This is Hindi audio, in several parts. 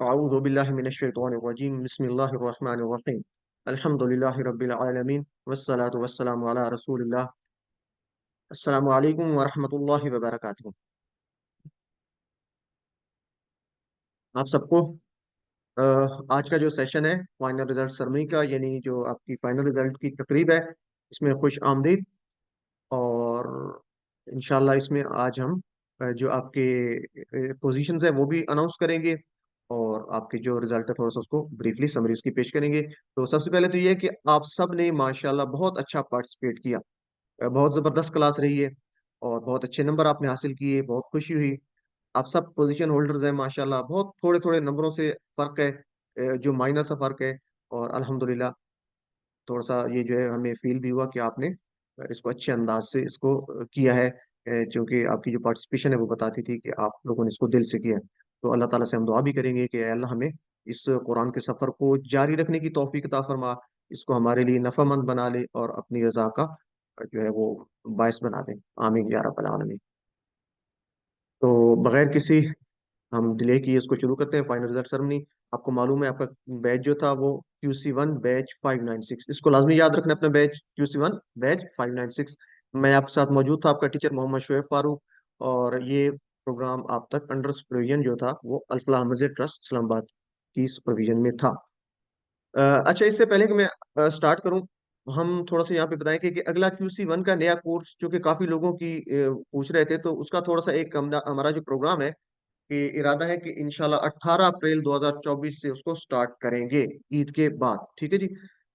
अऊज़ु बिल्लाहि मिनश शैतानिर रजीम बिस्मिल्लाहिर रहमानिर रहीम अल्हम्दुलिल्लाहि रब्बिल आलमीन वस्सलातु वस्सलामु अला रसूलिल्लाह अस्सलामु अलैकुम व रहमतुल्लाहि व बरकातुहू। आप सबको अ, आज का जो सेशन है फाइनल रिजल्ट सरमनी का, यानी जो आपकी फाइनल रिजल्ट की तकरीब है, इसमें खुश आमदीद। और इंशाल्लाह इसमें आज हम जो आपके पोजीशंस है वो भी अनाउंस करेंगे, और आपके जो रिजल्ट है थोड़ा सा उसको ब्रीफली समरी उसकी पेश करेंगे। तो सबसे पहले तो ये है कि आप सब ने माशाल्लाह बहुत अच्छा पार्टिसिपेट किया। बहुत ज़बरदस्त क्लास रही है और बहुत अच्छे नंबर आपने हासिल किए, बहुत खुशी हुई। आप सब पोजीशन होल्डर्स हैं माशाल्लाह, बहुत थोड़े थोड़े नंबरों से फ़र्क है, जो माइनर सा फ़र्क है। और अल्हम्दुलिल्लाह थोड़ा सा ये जो है हमें फील भी हुआ कि आपने इसको अच्छे अंदाज से इसको किया है, क्योंकि आपकी जो पार्टिसिपेशन है वो बताती थी कि आप लोगों ने इसको दिल से किया है। तो अल्लाह ताला से हम दुआ भी करेंगे कि अल्लाह हमें इस कुरान के सफ़र को जारी रखने की तौफीक अता फरमा, इसको हमारे लिए नफ़ामंद बना ले और अपनी रज़ा का जो है वो बायस बना दे। आमीन या रब्बल आलमीन। तो बगैर किसी हम डिले किए इसको शुरू करते हैं फाइनल रिजल्ट सेरेमनी। आपको मालूम है आपका बैच जो था वो QC1 बैच 596, इसको लाजमी याद रखना अपना बैच QC1 बैच 596। मैं आपके साथ मौजूद था, आपका टीचर मोहम्मद शुएब फारूक। और ये प्रोग्राम आप तक अंडर सुपरविजन जो था वो अल्फलाह मस्जिद ट्रस्ट इस्लामाबाद की सुपरविजन में था। अच्छा, इससे पहले कि मैं स्टार्ट करूं, हम थोड़ा सा यहाँ पे बताएं कि अगला QC1 का नया कोर्स जो कि काफी लोगों की पूछ रहे थे, तो उसका थोड़ा सा एक हमारा जो प्रोग्राम है कि इरादा है कि इंशाल्लाह 18 अप्रैल 2024 से उसको स्टार्ट करेंगे, ईद के बाद। ठीक है जी,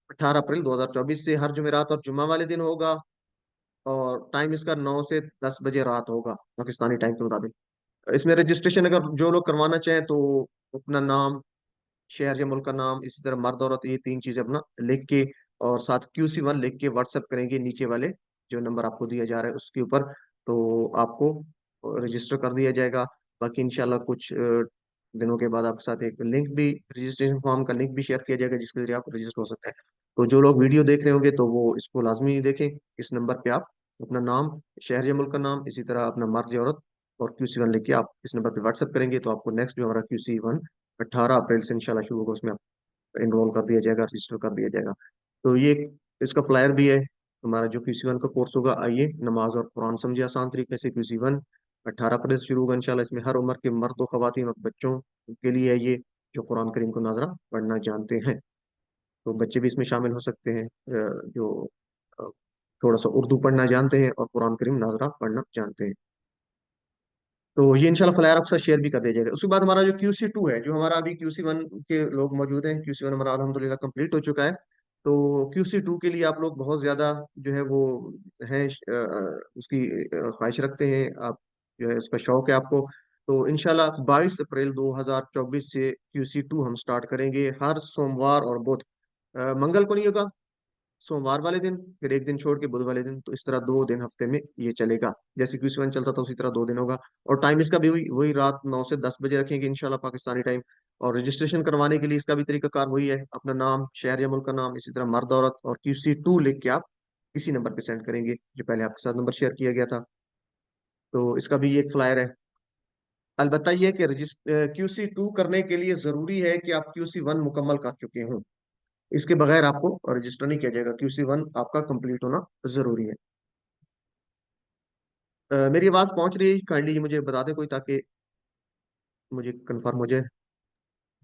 18 अप्रैल 2024 से हर जुमेरात और जुम्मा वाले दिन होगा। और टाइम इसका 9 से 10 बजे रात होगा पाकिस्तानी टाइम के मुताबिक। इसमें रजिस्ट्रेशन अगर जो लोग करवाना चाहें तो अपना नाम, शहर या मुल्क का नाम, इसी तरह मर्द औरत, ये तीन चीजें अपना लिख के और साथ QC1 लिख के व्हाट्सएप करेंगे नीचे वाले जो नंबर आपको दिया जा रहा है उसके ऊपर। तो आपको रजिस्टर कर दिया जाएगा। बाकी इंशाल्लाह कुछ दिनों के बाद आपके साथ एक लिंक भी, रजिस्ट्रेशन फॉर्म का लिंक भी शेयर किया जाएगा जिसके जरिए आप रजिस्टर हो सकते हैं। तो जो लोग वीडियो देख रहे होंगे तो वो इसको लाजमी देखें। इस नंबर पे आप अपना नाम, शहर या मुल्क का नाम, इसी तरह अपना मर्द या औरत और QC1 लिख के आप इस नंबर पे व्हाट्सएप करेंगे तो आपको नेक्स्ट जो हमारा QC1 18 अप्रैल से इंशाल्लाह शुरू होगा, उसमें एनरोल कर दिया जाएगा, रजिस्टर कर दिया जाएगा। तो ये इसका फ्लायर भी है। हमारा जो QC1 का कोर्स होगा, आइए नमाज और कुरान समझिए आसान तरीके से, QC1 18 अप्रैल से शुरू होगा इंशाल्लाह। इसमें हर उम्र के मर्द, खवातीन और बच्चों के लिए है ये, जो कुरान करीम को नाजरा पढ़ना जानते हैं। तो बच्चे भी इसमें शामिल हो सकते हैं, जो अ, थोड़ा सा उर्दू पढ़ना जानते हैं और कुरान करीम नाजरा पढ़ना जानते हैं। तो ये इंशाल्लाह फ्लायर आपके साथ शेयर भी कर दिया जाएगा। उसके बाद हमारा जो QC2 है, जो हमारा अभी QC1 के लोग मौजूद हैं, QC1 हमारा अल्हम्दुलिल्लाह कंप्लीट हो चुका है। तो QC2 के लिए आप लोग बहुत ज्यादा जो है वो है उसकी ख्वाहिश रखते हैं, आप जो है उसका शौक है आपको। तो इंशाल्लाह 22 अप्रैल 2024 से QC2 हम स्टार्ट करेंगे, हर सोमवार और बुध। मंगल को नहीं होगा, सोमवार वाले दिन, फिर एक दिन छोड़ के बुध वाले दिन। तो इस तरह 2 दिन हफ्ते में ये चलेगा। जैसे QC1 चलता था उसी तरह 2 दिन होगा। और टाइम इसका भी वही वही रात 9 से 10 बजे रखेंगे इंशाल्लाह पाकिस्तानी टाइम। और रजिस्ट्रेशन करवाने के लिए इसका भी तरीकाकार वही है, अपना नाम, शहर या मुल्क का नाम, इसी तरह मर्द औरत और QC2 लिख के आप इसी नंबर पे सेंड करेंगे जो पहले आपके साथ नंबर शेयर किया गया था। तो इसका भी एक फ्लायर है। अलबत्ता ये है कि QC2 करने के लिए जरूरी है कि आप QC1 मुकम्मल कर चुके हों। इसके बगैर आपको रजिस्टर नहीं किया जाएगा, QC1 आपका कंप्लीट होना जरूरी है। मेरी आवाज पहुंच रही है? काइंडली मुझे बता दें कोई, ताकि मुझे कंफर्म हो जाए।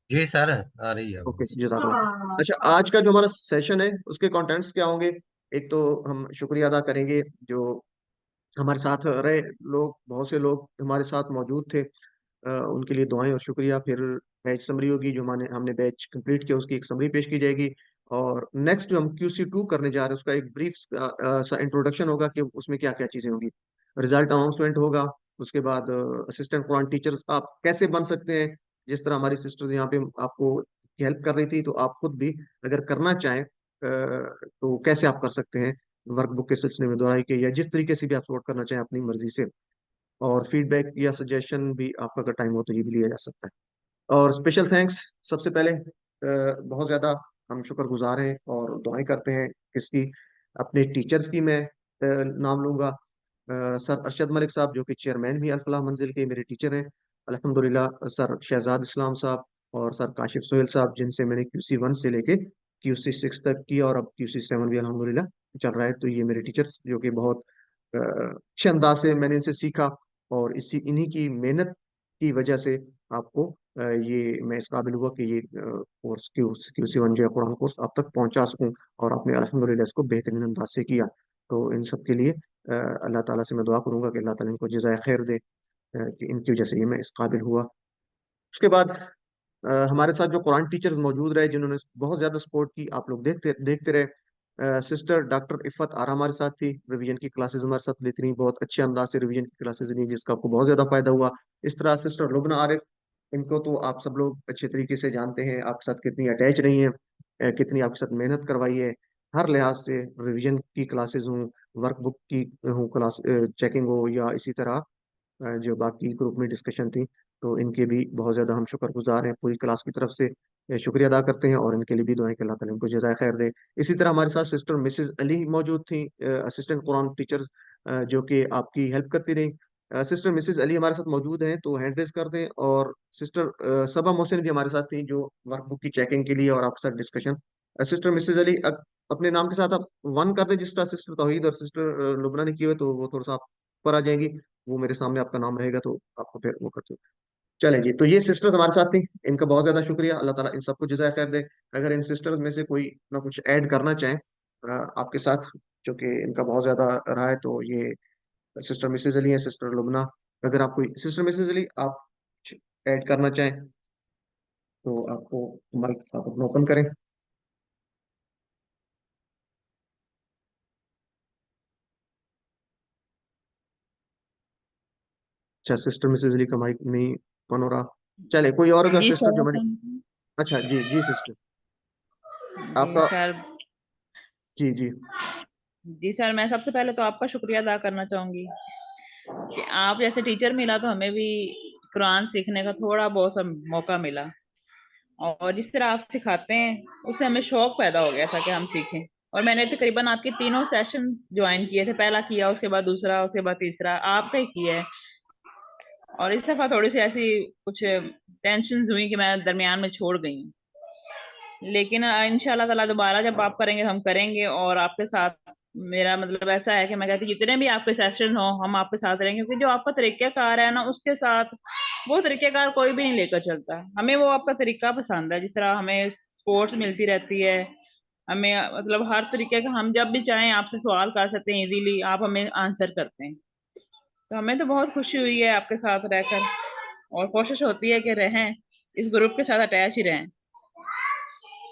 जी सर, आ रही है ओके, आवाज। जज़ाकल्लाह। अच्छा, आज का जो हमारा सेशन है उसके कंटेंट्स क्या होंगे? एक तो हम शुक्रिया अदा करेंगे जो हमारे साथ रहे लोग, बहुत से लोग हमारे साथ मौजूद थे, उनके लिए दुआएं और शुक्रिया। फिर बैच समरी होगी, जो हमने बैच कंप्लीट किया उसकी एक समरी पेश की जाएगी। और नेक्स्ट जो हम QC2 करने जा रहे हैं उसका एक ब्रीफ सा इंट्रोडक्शन होगा कि उसमें क्या क्या चीज़ें होंगी। रिजल्ट अनाउंसमेंट होगा। उसके बाद असिस्टेंट कुरान टीचर्स आप कैसे बन सकते हैं, जिस तरह हमारी सिस्टर्स यहाँ पे आपको हेल्प कर रही थी, तो आप खुद भी अगर करना चाहें तो कैसे आप कर सकते हैं, वर्कबुक के सिलसिले में दोहराई के या जिस तरीके से भी आप सपोर्ट करना चाहें अपनी मर्जी से। और फीडबैक या सजेशन भी आपका अगर टाइम हो तो ये भी लिया जा सकता है। और स्पेशल थैंक्स सबसे पहले, बहुत ज़्यादा हम शुक्रगुजार हैं और दुआएं करते हैं किसकी, अपने टीचर्स की मैं नाम लूंगा। सर अरशद मलिक साहब जो कि चेयरमैन भी अल फलाह मंजिल के मेरे टीचर हैं, अल्हम्दुलिल्लाह। सर शहजाद इस्लाम साहब, और सर काशिफ सोहेल साहब, जिनसे मैंने QC 1 से लेके QC 6 तक की, और अब QC 7 भी अल्हम्दुलिल्लाह चल रहा है। तो ये मेरे टीचर्स जो कि बहुत अच्छे अंदाज से मैंने इनसे सीखा, और इसी इन्हीं की मेहनत की वजह से आपको ये मैं इस काबिल हुआ कि ये कोर्स QC 1 जो है कुरान कोर्स आप तक पहुंचा सकूं, और आपने अल्हम्दुलिल्लाह इसको बेहतरीन अंदाज से किया। तो इन सब के लिए अल्लाह ताला से मैं दुआ करूंगा कि अल्लाह ताला इनको जज़ाए खैर दे, कि इनकी वजह से ये मैं इस काबिल हुआ। उसके बाद हमारे साथ जो कुरान टीचर्स मौजूद रहे, जिन्होंने बहुत ज्यादा सपोर्ट की, आप लोग देखते देखते रहे। सिस्टर डॉक्टर इफ़त आरा हमारे साथ थी, रिवीजन की क्लासेस हमारे साथ लेती रही, बहुत अच्छे अंदाज से रिवीजन की क्लासेस ली, जिसका आपको बहुत ज्यादा फायदा हुआ। इस तरह सिस्टर लुबना आरिफ, इनको तो आप सब लोग अच्छे तरीके से जानते हैं, आपके साथ कितनी अटैच रही हैं, कितनी आपके साथ मेहनत करवाई है हर लिहाज से, रिवीजन की क्लासेस हों, वर्कबुक की हो क्लास चेकिंग हो, या इसी तरह जो बाकी ग्रुप में डिस्कशन थी। तो इनके भी बहुत ज़्यादा हम शुक्रगुजार हैं, पूरी क्लास की तरफ से शुक्रिया अदा करते हैं, और इनके लिए भी दुआएं कि अल्लाह ताला इनको जज़ाय खैर दे। इसी तरह हमारे साथ सिस्टर मिसेस अली मौजूद थी, असिस्टेंट कुरान टीचर, जो कि आपकी हेल्प करती रही। सिस्टर मिसेस अली हमारे साथ मौजूद हैं, तो हैंड रेस कर दें। और सिस्टर सबा मोहसिन भी हमारे साथ थी, जो वर्कबुक की चेकिंग के लिए और आपके साथ डिस्कशन। सिस्टर मिसेस अली, अपने नाम के साथ आप 1 कर दें, जिस तरह सिस्टर तौहीद और सिस्टर लुबना ने किए हुए, तो वो थोड़ा सा आप ऊपर आ जाएंगी, वो मेरे सामने आपका नाम रहेगा, तो आपको फिर वो करते हो। चलें जी, तो ये सिस्टर्स हमारे साथ थी, इनका बहुत ज्यादा शुक्रिया, अल्लाह ताला इन सबको जज़ाय खैर दे। अगर इन सिस्टर्स में से कोई ना कुछ ऐड करना चाहें आपके साथ, जो कि इनका बहुत ज्यादा रहा है, तो ये सिस्टर मिसेज अली है, सिस्टर लुबना। अगर आप कोई सिस्टर मिसेज अली आप ऐड करना चाहें, तो आपको माइक आप अपना ओपन करें। अच्छा, सिस्टर मिसेज अली का माइक नहीं ओपन हो रहा। चले, कोई और अगर जी सिस्टर सर। जो हमारी। अच्छा जी जी सिस्टर, जी आपका। सर। जी जी। जी सर, मैं सबसे पहले तो आपका शुक्रिया अदा करना चाहूंगी कि आप जैसे टीचर मिला तो हमें भी कुरान सीखने का थोड़ा बहुत सा मौका मिला, और जिस तरह आप सिखाते हैं उससे हमें शौक पैदा हो गया था कि हम सीखें। और मैंने तकरीबन आपके तीनों सेशन ज्वाइन किए थे, पहला किया, उसके बाद दूसरा, उसके बाद तीसरा आपका ही किया है। और इस दफा थोड़ी सी ऐसी कुछ टेंशन हुई कि मैं दरमियान में छोड़ गई हूँ। लेकिन इंशाल्लाह ताला दोबारा जब आप करेंगे तो हम करेंगे, और आपके साथ मेरा मतलब ऐसा है कि मैं कहती हूँ जितने भी आपके सेशन हो हम आपके साथ रहेंगे, क्योंकि जो आपका तरीक़ाकार है ना उसके साथ वो तरीक़ाकार कोई भी नहीं लेकर चलता। हमें वो आपका तरीका पसंद है, जिस तरह हमें सपोर्ट्स मिलती रहती है, हमें मतलब हर तरीके का हम जब भी चाहें आपसे सवाल कर सकते हैं इजीली, आप हमें आंसर करते हैं। तो हमें तो बहुत खुशी हुई है आपके साथ रहकर, और कोशिश होती है कि रहें, इस ग्रुप के साथ अटैच ही रहें।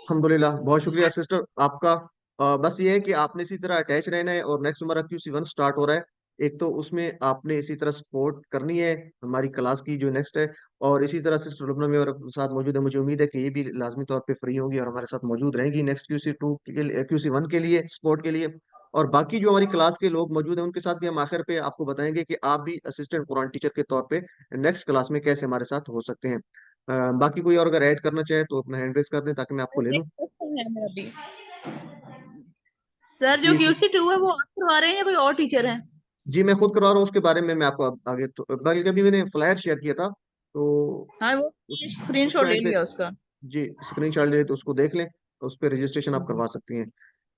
अल्हम्दुलिल्लाह, बहुत शुक्रिया सिस्टर आपका। बस ये है कि आपने इसी तरह अटैच रहना है, और नेक्स्ट हमारा QC 1 स्टार्ट हो रहा है। एक तो उसमें आपने इसी तरह सपोर्ट करनी है हमारी क्लास की जो नेक्स्ट है, और इसी तरह सिस्टर लुबना मेरे साथ मौजूद है, मुझे उम्मीद है कि ये भी लाजमी तौर पे फ्री होंगी और हमारे साथ मौजूद रहेंगी नेक्स्ट QC 2 के लिए, QC 1 के लिए सपोर्ट के लिए। और बाकी जो हमारी क्लास के लोग मौजूद हैं, उनके साथ भी हम आखिर पे आपको बताएंगे कि आप भी असिस्टेंट कुरान टीचर के तौर पे नेक्स्ट क्लास में कैसे हमारे साथ हो सकते हैं। बाकी कोई और अगर ऐड करना चाहे तो अपना हैंड रेस कर दें, ताकि मैं आपको ले एक लूं। क्वेश्चन है मेरा भी सर, जो जी QC 2 है वो आप करवा रहे हैं या कोई और टीचर है? जी, मैं खुद करवा रहा हूँ, उसके बारे में मैं आपको आगे तो बल्कि अभी मैंने फ्लायर शेयर किया था, तो हाँ, वो उस उसको स्क्रीनशॉट ले एंड पे। लिया उसका। जी, स्क्रीन शॉट ले तो उसको देख लें, उस पर रजिस्ट्रेशन आप करवा सकती हैं।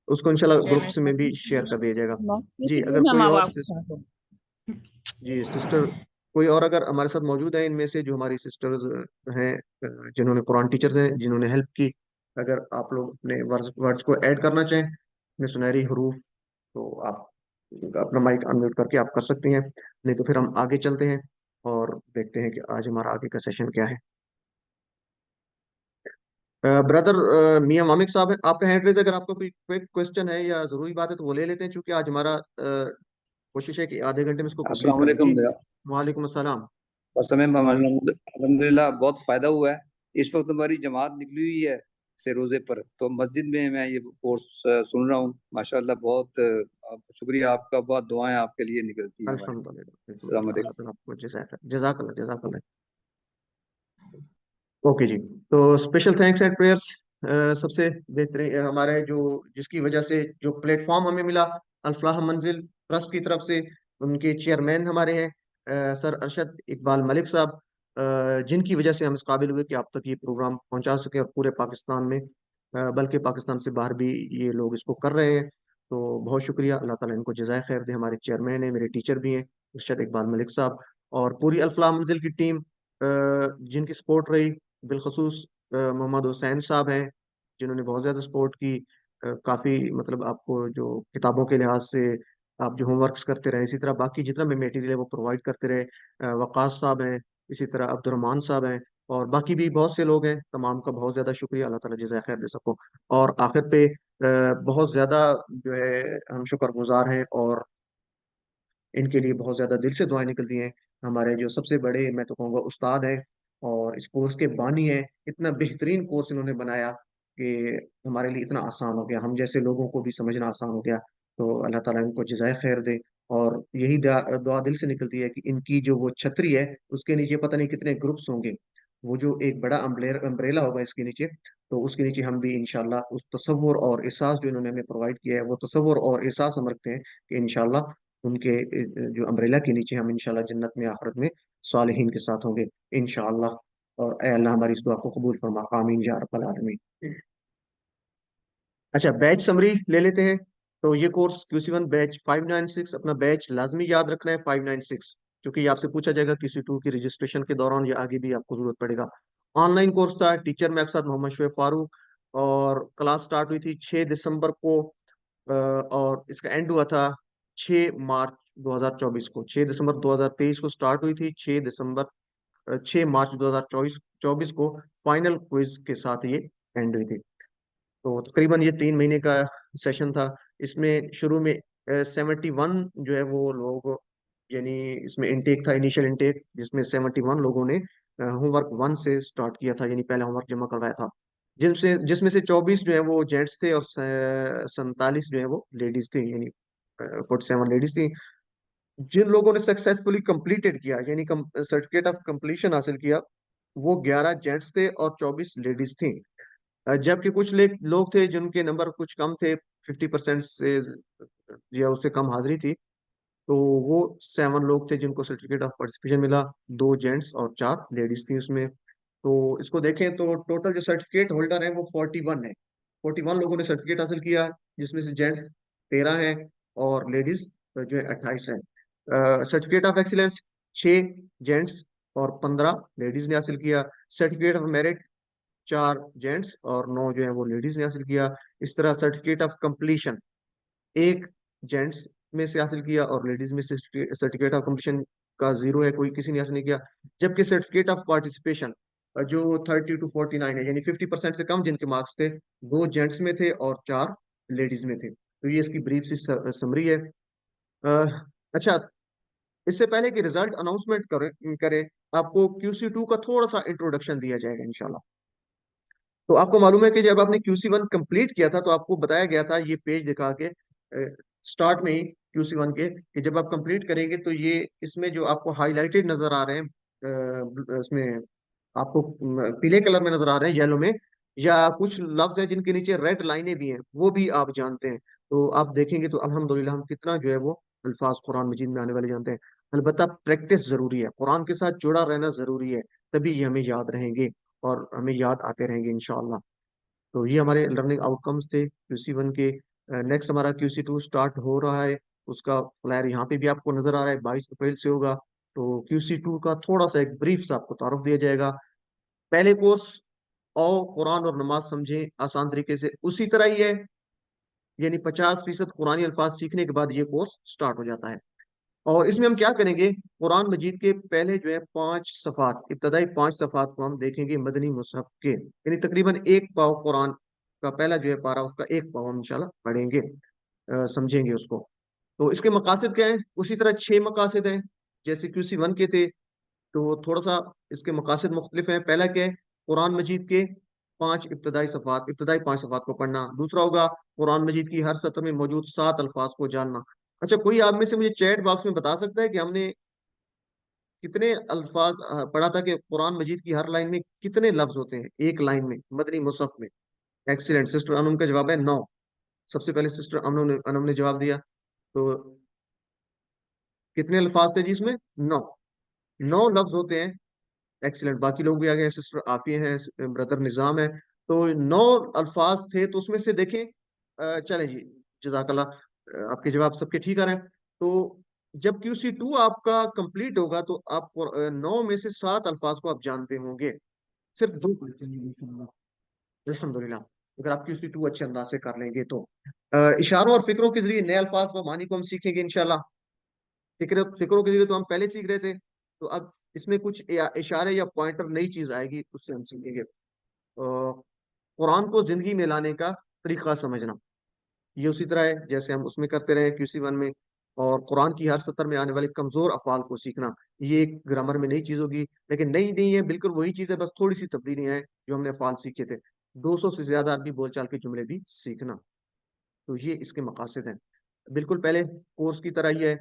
उसको इंशाल्लाह चलिए, ग्रुप से में भी शेयर कर दिया जाएगा। जी, QC2 अगर में हम कोई अब और आपके साथ हैं। जी सिस्टर, कोई और अगर हमारे साथ मौजूद है इनमें से, जो हमारी सिस्टर्स हैं, जिन्होंने कुरान टीचर्स हैं, जिन्होंने हेल्प की, अगर आप लोग अपने वर्ड्स वर्ड्स को ऐड करना चाहें अपने सुनहरी हरूफ, तो आप अपना माइक अनम्यूट करके आप कर सकती हैं। नहीं तो फिर हम आगे चलते हैं और देखते हैं कि आज हमारा आगे का सेशन क्या है। ब्रदर मियां मामिक साहब है आपका हैंड रेज, अगर आपका कोई क्विक क्वेश्चन है या जरूरी बात है तो वो ले लेते हैं, क्योंकि आज हमारा कोशिश है कि आधे घंटे में इसको कंप्लीट अस्सलाम कर लें जी। वालेकुम भैया। वालेकुम अस्सलाम। और समय में अल्हम्दुलिल्लाह बहुत फायदा हुआ है। इस वक्त हमारी जमात निकली हुई है से रोजे पर, तो मस्जिद में मैं ये कोर्स सुन रहा हूँ। माशाल्लाह बहुत शुक्रिया आपका, बहुत दुआएं आपके लिए निकलती हैं हमारी। अल्हम्दुलिल्लाह अस्सलाम अल्हम्दुलिल्लाह, वालेकुम। अल्लाह ताला आपको जज़ाकल्लाह जज़ाकल्लाह। ओके जी, तो स्पेशल थैंक्स एंड प्रेयर्स सबसे बेहतरीन हमारे जो जिसकी वजह से जो प्लेटफॉर्म हमें मिला, अल्फलाह मंजिल ट्रस्ट की तरफ से, उनके चेयरमैन हमारे हैं सर अरशद इकबाल मलिक साहब। जिनकी वजह से हम इस काबिल हुए कि आप तक ये प्रोग्राम पहुंचा सके, और पूरे पाकिस्तान में, बल्कि पाकिस्तान से बाहर भी ये लोग इसको कर रहे हैं। तो बहुत शुक्रिया, अल्लाह ताला इनको जज़ाए खैर दे। हमारे चेयरमैन हैं, मेरे टीचर भी हैं, इरशाद इकबाल मलिक साहब, और पूरी अल्फलाह मंजिल की टीम, जिनकी सपोर्ट रही, बिलखसूस मोहम्मद हुसैन साहब हैं, जिन्होंने बहुत ज़्यादा सपोर्ट की। काफ़ी मतलब आपको जो किताबों के लिहाज से आप जो होमवर्क्स करते रहे, इसी तरह बाकी जितना भी मटेरियल है वो प्रोवाइड करते रहे। वकास साहब हैं, इसी तरह अब्दुलरहमान साहब हैं, और बाकी भी बहुत से लोग हैं। तमाम का बहुत ज़्यादा शुक्रिया, अल्लाह ताला जज़ाए खैर दे सबको। और आखिर पे बहुत ज़्यादा जो है हम शुक्रगुजार हैं, और इनके लिए बहुत ज़्यादा दिल से दुआएं निकलती हैं। हमारे जो सबसे बड़े, मैं तो कहूँगा, उस्ताद हैं, और इस कोर्स के बानी हैं। इतना बेहतरीन कोर्स इन्होंने बनाया कि हमारे लिए इतना आसान हो गया, हम जैसे लोगों को भी समझना आसान हो गया। तो अल्लाह ताला इनको जज़ाए खैर दे। और यही दुआ दुआ दिल से निकलती है कि इनकी जो वो छतरी है, उसके नीचे पता नहीं कितने ग्रुप्स होंगे। वो जो एक बड़ा अम्ब्रेला होगा इसके नीचे, तो उसके नीचे हम भी इंशाल्लाह उस तसव्वुर और एहसास जो इन्होंने हमें प्रोवाइड किया है, वो तसव्वुर और एहसास हम रखते हैं कि इंशाल्लाह उनके जो अम्ब्रेला के नीचे हम इंशाल्लाह जन्नत में, आखिरत में सालिहीन के साथ होंगे इंशाल्लाह। और ए अल्लाह हमारी इस दुआ को कबूल फरमा, आमीन या रब्बल आलमीन। अच्छा, बैच समरी ले लेते हैं। तो ये कोर्स QC1 बैच 596, अपना बैच लाजमी याद रखना है 596, क्योंकि ये आपसे पूछा जाएगा QC2 की रजिस्ट्रेशन के दौरान, या आगे भी आपको जरूरत पड़ेगा। ऑनलाइन कोर्स था, टीचर मेरे साथ मोहम्मद शोएब फारूक, और क्लास स्टार्ट हुई थी 6 दिसंबर को, और इसका एंड हुआ था 6 मार्च 2024 को। 6 दिसंबर 2023 को स्टार्ट हुई थी, 6 मार्च 2024 24 को फाइनल क्विज के साथ ये एंड हुई थी। तो तकरीबन ये 3 महीने का सेशन था। इसमें शुरू में 71 जो है वो लोग, यानी इसमें इनटेक था, इनिशियल इनटेक, जिसमें 71 लोगों ने होमवर्क 1 से स्टार्ट किया था, यानी पहला होमवर्क जमा करवाया था। जिसमें से 24 जो है वो जेंट्स थे, और 47 जो है वो लेडीज थे, यानी 47 लेडीज थी। जिन लोगों ने सक्सेसफुली कंप्लीटेड किया, यानी सर्टिफिकेट ऑफ कंप्लीशन हासिल किया, वो 11 जेंट्स थे और 24 लेडीज थी। जबकि कुछ लोग थे जिनके नंबर कुछ कम थे, 50% से या उससे कम हाजिरी थी। तो वो 7 लोग थे जिनको सर्टिफिकेट ऑफ पार्टिसिपेशन मिला, 2 जेंट्स और 4 लेडीज थी उसमें। तो इसको देखें तो टोटल जो सर्टिफिकेट होल्डर है वो 41 है। 41 लोगों ने सर्टिफिकेट हासिल किया, जिसमें से जेंट्स 13 हैं, और लेडीज जो है 28 है। सर्टिफिकेट ऑफ एक्सीलेंस 6 जेंट्स और 15 लेडीज ने हासिल किया। सर्टिफिकेट ऑफ मेरिट 4 जेंट्स और 9 जो है वो लेडीज ने हासिल किया। इस तरह सर्टिफिकेट ऑफ कंप्लीशन 1 जेंट्स में से हासिल किया, और लेडीज में से सर्टिफिकेट ऑफ कंप्लीशन का 0 है, कोई किसी ने हासिल नहीं किया। जबकि सर्टिफिकेट ऑफ पार्टिसिपेशन जो 30 to 49 है, यानी 50% से कम जिनके मार्क्स थे, 2 जेंट्स में थे और 4 लेडीज में थे। तो ये इसकी ब्रीफ सी समरी है। अच्छा, इससे पहले कि रिजल्ट अनाउंसमेंट करें, आपको QC2 का थोड़ा सा इंट्रोडक्शन दिया जाएगा इंशाल्लाह। तो आपको मालूम है कि जब आपने QC1 कंप्लीट किया था, तो आपको बताया गया था ये पेज दिखा के स्टार्ट में ही QC1 के, कि जब आप कंप्लीट करेंगे तो ये इसमें जो आपको हाईलाइटेड नजर आ रहे हैं, इसमें आपको पीले कलर में नजर आ रहे हैं, येलो में, या कुछ लफ्ज हैं जिनके नीचे रेड लाइनें भी हैं, वो भी आप जानते हैं। तो आप देखेंगे तो अल्हम्दुलिल्लाह हम कितना जो है वो अल्फाज कुरान मजीद में आने वाले जानते हैं। अलबत्ता प्रैक्टिस जरूरी है, कुरान के साथ जुड़ा रहना जरूरी है, तभी ये हमें याद रहेंगे, और हमें याद आते रहेंगे इंशाअल्लाह। तो ये हमारे लर्निंग आउटकम्स थे QC1 के। नेक्स्ट हमारा QC2 स्टार्ट हो रहा है, उसका फ्लैयर यहाँ पे भी आपको नजर आ रहा है, 22 अप्रैल से होगा। तो QC2 का थोड़ा सा एक ब्रीफ सा आपको तारुफ दिया जाएगा। पहले कोर्स आओ कुरान और नमाज समझें आसान तरीके से, उसी तरह ही है, यानी 50% कुरानी अल्फाज सीखने के बाद ये कोर्स स्टार्ट हो जाता है। और इसमें हम क्या करेंगे, कुरान मजीद के पहले जो है 5 सफ़ात, इब्तदाई 5 सफ़ात को हम देखेंगे मदनी मुसहफ के, यानी तकरीबन एक पाव कुरान का पहला जो है पारा, उसका एक पाव हम इंशाल्लाह पढ़ेंगे, समझेंगे उसको। तो इसके मकासद क्या है, उसी तरह 6 मकासद हैं जैसे QC1 के थे। तो थोड़ा सा इसके मकासद मुख्तलिफ हैं। पहला क्या है, कुरान मजीद के 5 इब्तदाई 5 सफ़ात को पढ़ना। दूसरा होगा कुरान मजीद की हर सतर में मौजूद 7 अल्फाज को जानना। अच्छा, कोई आप में से मुझे चैट बॉक्स में बता सकता है कि हमने कितने अल्फाज पढ़ा था, कि कुरान मजीद की हर लाइन में कितने लफ्ज होते हैं एक लाइन में मदनी मुसहफ में? एक्सीलेंट, सिस्टर अनम का जवाब है 9। सबसे पहले सिस्टर अनम ने जवाब दिया। तो कितने अल्फाज थे जी इसमें? 9। 9 लफ्ज होते हैं एक्सीलेंट, बाकी लोग भी आ गए, सिस्टर आफिया हैं, ब्रदर निजाम है। तो 9 अल्फाज थे, तो उसमें से देखें, चलें जी, जजाकल्लाह, आपके जवाब सबके ठीक आ रहे हैं। तो जब QC2 आपका कंप्लीट होगा तो आप 9 में से 7 अल्फाज को आप जानते होंगे, सिर्फ 2 बचेंगे इंशाल्लाह, अल्हम्दुलिल्लाह, अगर आप QC2 अच्छे अंदाज से कर लेंगे तो। इशारों और फिक्रों के जरिए नए अल्फाज व मानी को हम सीखेंगे इंशाल्लाह। फिक्रों के जरिए तो हम पहले सीख रहे थे, तो अब इसमें कुछ इशारे या पॉइंटर नई चीज आएगी, उससे हम सीखेंगे। कुरान को जिंदगी में लाने का तरीका समझना, ये उसी तरह है जैसे हम उसमें करते रहे QC1 में। और कुरान की हर सतर में आने वाले कमजोर अफाल को सीखना, ये एक ग्रामर में नई चीज होगी, लेकिन नई नहीं है, बिल्कुल वही चीज है, बस थोड़ी सी तब्दीलियां हैं जो हमने अफाल सीखे थे। 200 से ज्यादा अरबी बोलचाल के जुमले भी सीखना, तो ये इसके मकासद हैं। बिल्कुल पहले कोर्स की तरह ही है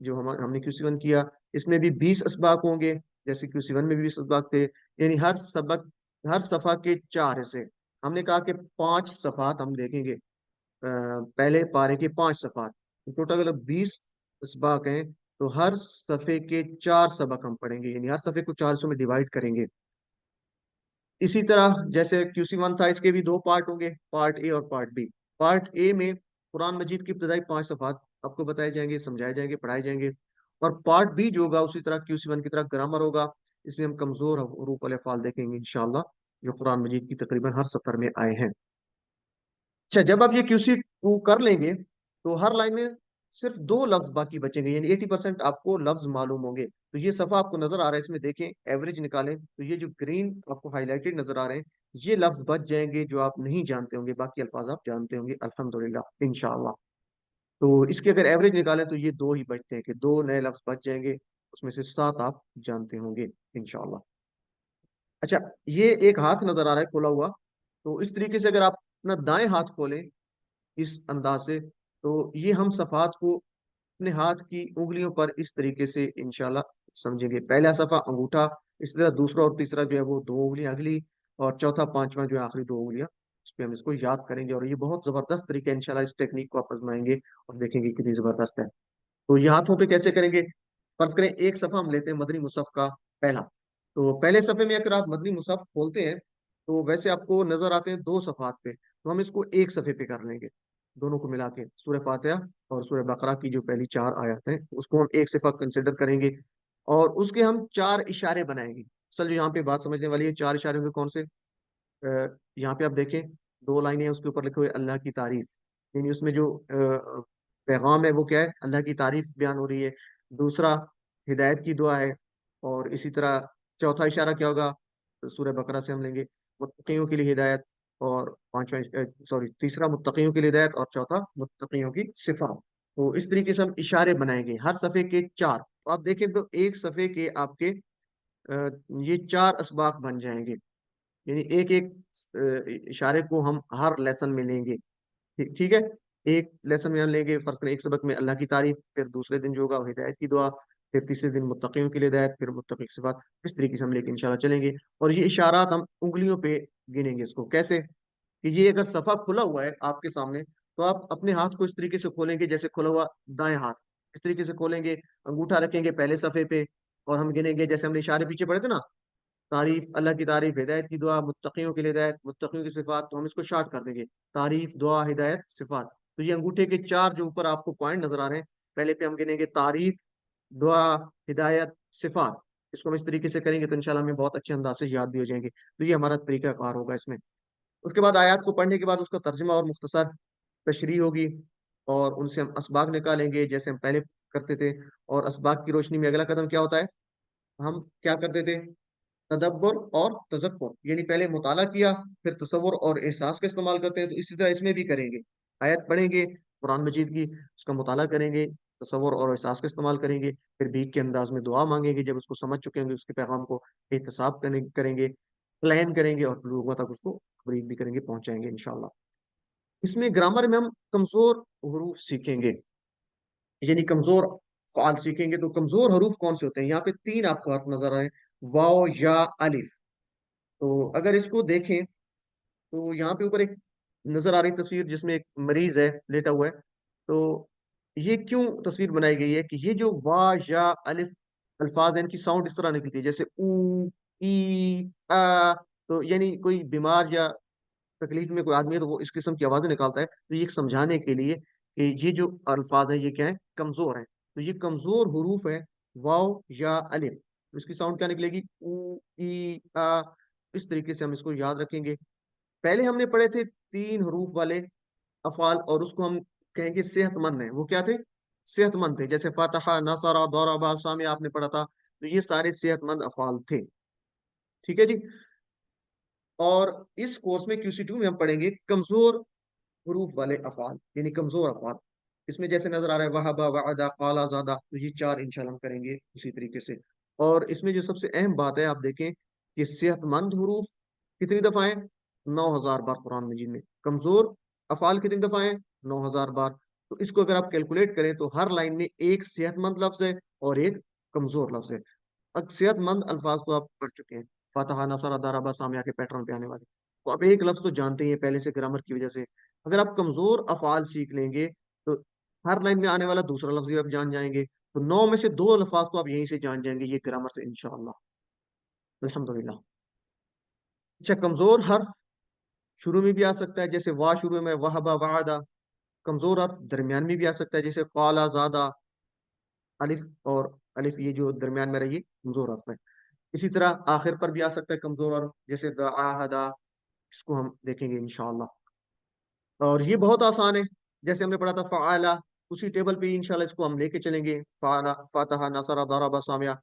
जो हमने QC1 किया, इसमें भी 20 असबाक होंगे, जैसे QC1 में भी 20 असबाक थे, यानी हर सफा के 4 हिस्से। हमने कहा कि 5 सफात हम देखेंगे, पहले पारे के 5 सफात, टोटल अगर 20 असबाक हैं, तो हर सफे के 4 सबक हम पढ़ेंगे, यानी हर सफे को 4 हिस्सों में डिवाइड करेंगे। इसी तरह जैसे QC1 था, इसके भी 2 पार्ट होंगे, पार्ट ए और पार्ट बी। पार्ट ए में कुरान मजीद की इब्तदाई 5 सफ़ात आपको बताए जाएंगे, समझाए जाएंगे, पढ़ाए जाएंगे। और पार्ट बी जो होगा उसी तरह QC1 की तरह ग्रामर होगा, इसमें हम कमजोर हरूफ वाले अफ़ाल देखेंगे इंशाल्लाह, जो कुरान मजीद की तकरीबन हर सतर में आए हैं। अच्छा, जब आप ये QC2 कर लेंगे तो हर लाइन में सिर्फ 2 लफ्ज बाकी बचेंगे, यानी 80% आपको लफ्ज मालूम होंगे। तो ये सफा आपको नजर आ रहा है, इसमें देखें, एवरेज निकालें तो ये जो ग्रीन आपको हाईलाइटेड नजर आ रहे हैं, ये लफ्ज बच जाएंगे जो आप नहीं जानते होंगे, बाकी अल्फाज आप जानते होंगे अल्हम्दुलिल्लाह इंशाअल्लाह। तो इसके अगर एवरेज निकालें तो ये 2 ही बचते हैं, कि 2 नए लफ्ज बच जाएंगे, उसमें से 7 आप जानते होंगे इंशाअल्लाह। अच्छा, ये एक हाथ नजर आ रहा है खोला हुआ, तो इस तरीके से अगर आप अपना दाएं हाथ खोलें इस अंदाज से, तो ये हम सफात को अपने हाथ की उंगलियों पर इस तरीके से इंशाल्लाह समझेंगे। पहला सफा अंगूठा, इस तरह दूसरा और तीसरा जो है वो 2 उंगलियां अगली, और चौथा पांचवा जो है आखिरी 2 उंगलियां, उस पर हम इसको याद करेंगे। और ये बहुत जबरदस्त तरीका है, इंशाल्लाह इस टेक्निक को आप आजमाएंगे और देखेंगे कितनी जबरदस्त है। तो ये हाथों पे कैसे करेंगे, फर्ज करें एक सफा हम लेते हैं मदनी मुसहफ का पहला। तो पहले सफे में अगर आप मदनी मुसहफ खोलते हैं तो वैसे आपको नजर आते हैं 2 सफात पे, तो हम इसको एक सफे पे कर लेंगे, दोनों को मिला के सूरह फातिहा और सूरह बकरा की जो पहली 4 आयत हैं उसको हम एक सफा कंसिडर करेंगे। और उसके हम 4 इशारे बनाएंगे। असल जो यहाँ पे बात समझने वाली है, 4 इशारे होंगे कौन से, यहाँ पे आप देखें, 2 लाइनें हैं, उसके ऊपर लिखे हुए अल्लाह की तारीफ, यानी उसमें जो पैगाम है वो क्या है, अल्लाह की तारीफ बयान हो रही है। दूसरा हिदायत की दुआ है। और इसी तरह चौथा इशारा क्या होगा, तो सूरह बकरा से हम लेंगे, मुत्तकियों के लिए हिदायत। और पांचवा, सॉरी, तीसरा मुत्तकियों के लिए हिदायत, और चौथा मुत्तकियों की सिफात। तो इस तरीके से हम इशारे बनाएंगे, हर सफे के 4। तो आप देखें तो एक सफे के आपके ये 4 असबाक बन जाएंगे, यानी एक एक इशारे को हम हर लेसन में लेंगे। ठीक ठीक है, एक लेसन में हम लेंगे, फर्ज करें एक सबक में अल्लाह की तारीफ, फिर दूसरे दिन जो होगा वो हिदायत की दुआ, फिर तीसरे दिन मुत्तकियों के लिए हिदायत, फिर मुत्तकी के बाद, इस तरीके से हम लेके इंशाल्लाह चलेंगे। और ये इशारात हम उंगलियों पे गिनेंगे इसको, कैसे कि ये अगर सफा खुला हुआ है आपके सामने, तो आप अपने हाथ को इस तरीके से खोलेंगे जैसे खुला हुआ दाएं हाथ, इस तरीके से खोलेंगे, अंगूठा रखेंगे पहले सफे पे, और हम गिनेंगे जैसे हमने इशारे पीछे पढ़े थे ना, तारीफ, अल्लाह की तारीफ, हिदायत की दुआ, मुत्तकियों के लिए हिदायत, मुत्तकियों की सिफात, तो हम इसको शार्ट कर देंगे, तारीफ, दुआ, हिदायत, सिफात। तो ये अंगूठे के 4 जो ऊपर आपको पॉइंट नजर आ रहे हैं, पहले पे हम गिनेंगे तारीफ, दुआ, हिदायत, सिफात। इसको हम इस तरीके से करेंगे तो इंशाल्लाह हमें बहुत अच्छे अंदाज से याद भी हो जाएंगे। तो ये हमारा तरीका कार होगा इसमें। उसके बाद आयत को पढ़ने के बाद उसका तर्जुमा और मुख्तसर तशरीह होगी, और उनसे हम असबाक निकालेंगे जैसे हम पहले करते थे। और असबाक की रोशनी में अगला कदम क्या होता है, हम क्या करते थे, तदब्बर और तजक्कुर, यानी पहले मुताला किया, फिर तसव्वुर और एहसास का इस्तेमाल करते हैं, तो इसी तरह इसमें भी करेंगे। आयत पढ़ेंगे कुरान मजीद की, उसका मुताला करेंगे, तसव्वुर और एहसास का इस्तेमाल करेंगे, फिर भीख के अंदाज में दुआ मांगेंगे, जब उसको समझ चुके होंगे उसके पैगाम को एहतसाब करेंगे, प्लान करेंगे, और लोगों तक उसको तकरीब भी करेंगे, पहुंचाएंगे इंशाल्लाह। इसमें ग्रामर में हम कमजोर हरूफ सीखेंगे, यानी कमजोर फ़ाल सीखेंगे। तो कमजोर हरूफ कौन से होते हैं, यहाँ पे 3 आपको हर्फ नजर आ रहे हैं, वाओ, या, अलिफ। तो अगर इसको देखें तो यहाँ पे ऊपर एक नजर आ रही तस्वीर जिसमें एक मरीज है लेटा हुआ है। तो ये क्यों तस्वीर बनाई गई है कि ये जो वा, या, अलिफ, अल्फाज हैं इनकी साउंड इस तरह निकलती है जैसे ऊ, ई, आ। तो यानी कोई बीमार या तकलीफ में कोई आदमी है तो वो इस किस्म की आवाजें निकालता है, तो ये समझाने के लिए कि ये जो अल्फाज है ये क्या है, कमजोर है। तो ये कमजोर हुरूफ है, वाव या अलिफ, तो इसकी साउंड क्या निकलेगी, ऊ, ई, आ। इस तरीके से हम इसको याद रखेंगे। पहले हमने पढ़े थे 3 हरूफ वाले अफाल, और उसको हम कहेंगे सेहतमंद है। वो क्या थे, सेहतमंद थे, जैसे फातहा, नसरा, दौराबा, सामिया आपने पढ़ा था। तो ये सारे सेहतमंद अफाल थे। ठीक है जी। और इस कोर्स में QC2 में हम पढ़ेंगे कमजोर हरूफ वाले अफाल, यानी कमजोर अफाल। इसमें जैसे नजर आ रहा है वहाबा, वादा, काला, ज्यादा, तो ये 4 इंशाल्लाह हम करेंगे उसी तरीके से। और इसमें जो सबसे अहम बात है, आप देखें कि सेहतमंद हरूफ कितनी दफा है, 9000 बार कुरान मजीद में। कमजोर अफाल कितनी दफा है, 9000 बार। तो इसको अगर आप कैलकुलेट करें तो हर लाइन में एक सेहतमंद लफ्ज है और एक कमजोर लफ्ज है। अब सेहतमंद अल्फाज तो आप पढ़ चुके हैं, फतहा, नसरा, दरबा, सामिया के पैटर्न पे आने वाले। तो आप एक लफ्ज तो जानते ही हैं पहले से ग्रामर की वजह से। अगर आप कमजोर अफाल सीख लेंगे तो हर लाइन में आने वाला दूसरा लफ्ज भी आप जान जाएंगे। तो 9 में से 2 अल्फाज तो आप यहीं से जान जाएंगे, ये ग्रामर से इंशाअल्लाह, अल्हम्दुलिल्लाह। अच्छा, कमजोर हर्फ शुरू में भी आ सकता है, जैसे वाह शुरू में, वहबा, वादा। कमजोर हर्फ दरमियान में भी आ सकता है, जैसे काला, ज्यादा, अलिफ। और अलिफ ये जो दरमियान में रही कमजोर हर्फ है। इसी तरह आखिर पर भी आ सकता है कमजोर हर्फ, जैसे दा। इसको हम देखेंगे इंशाअल्लाह। और ये बहुत आसान है, जैसे हमने पढ़ा था फ़आला, उसी टेबल पे ही इंशाल्लाह इसको हम लेके चलेंगे। फ़आला, फातहा, नसरा, दरबा, सामिया,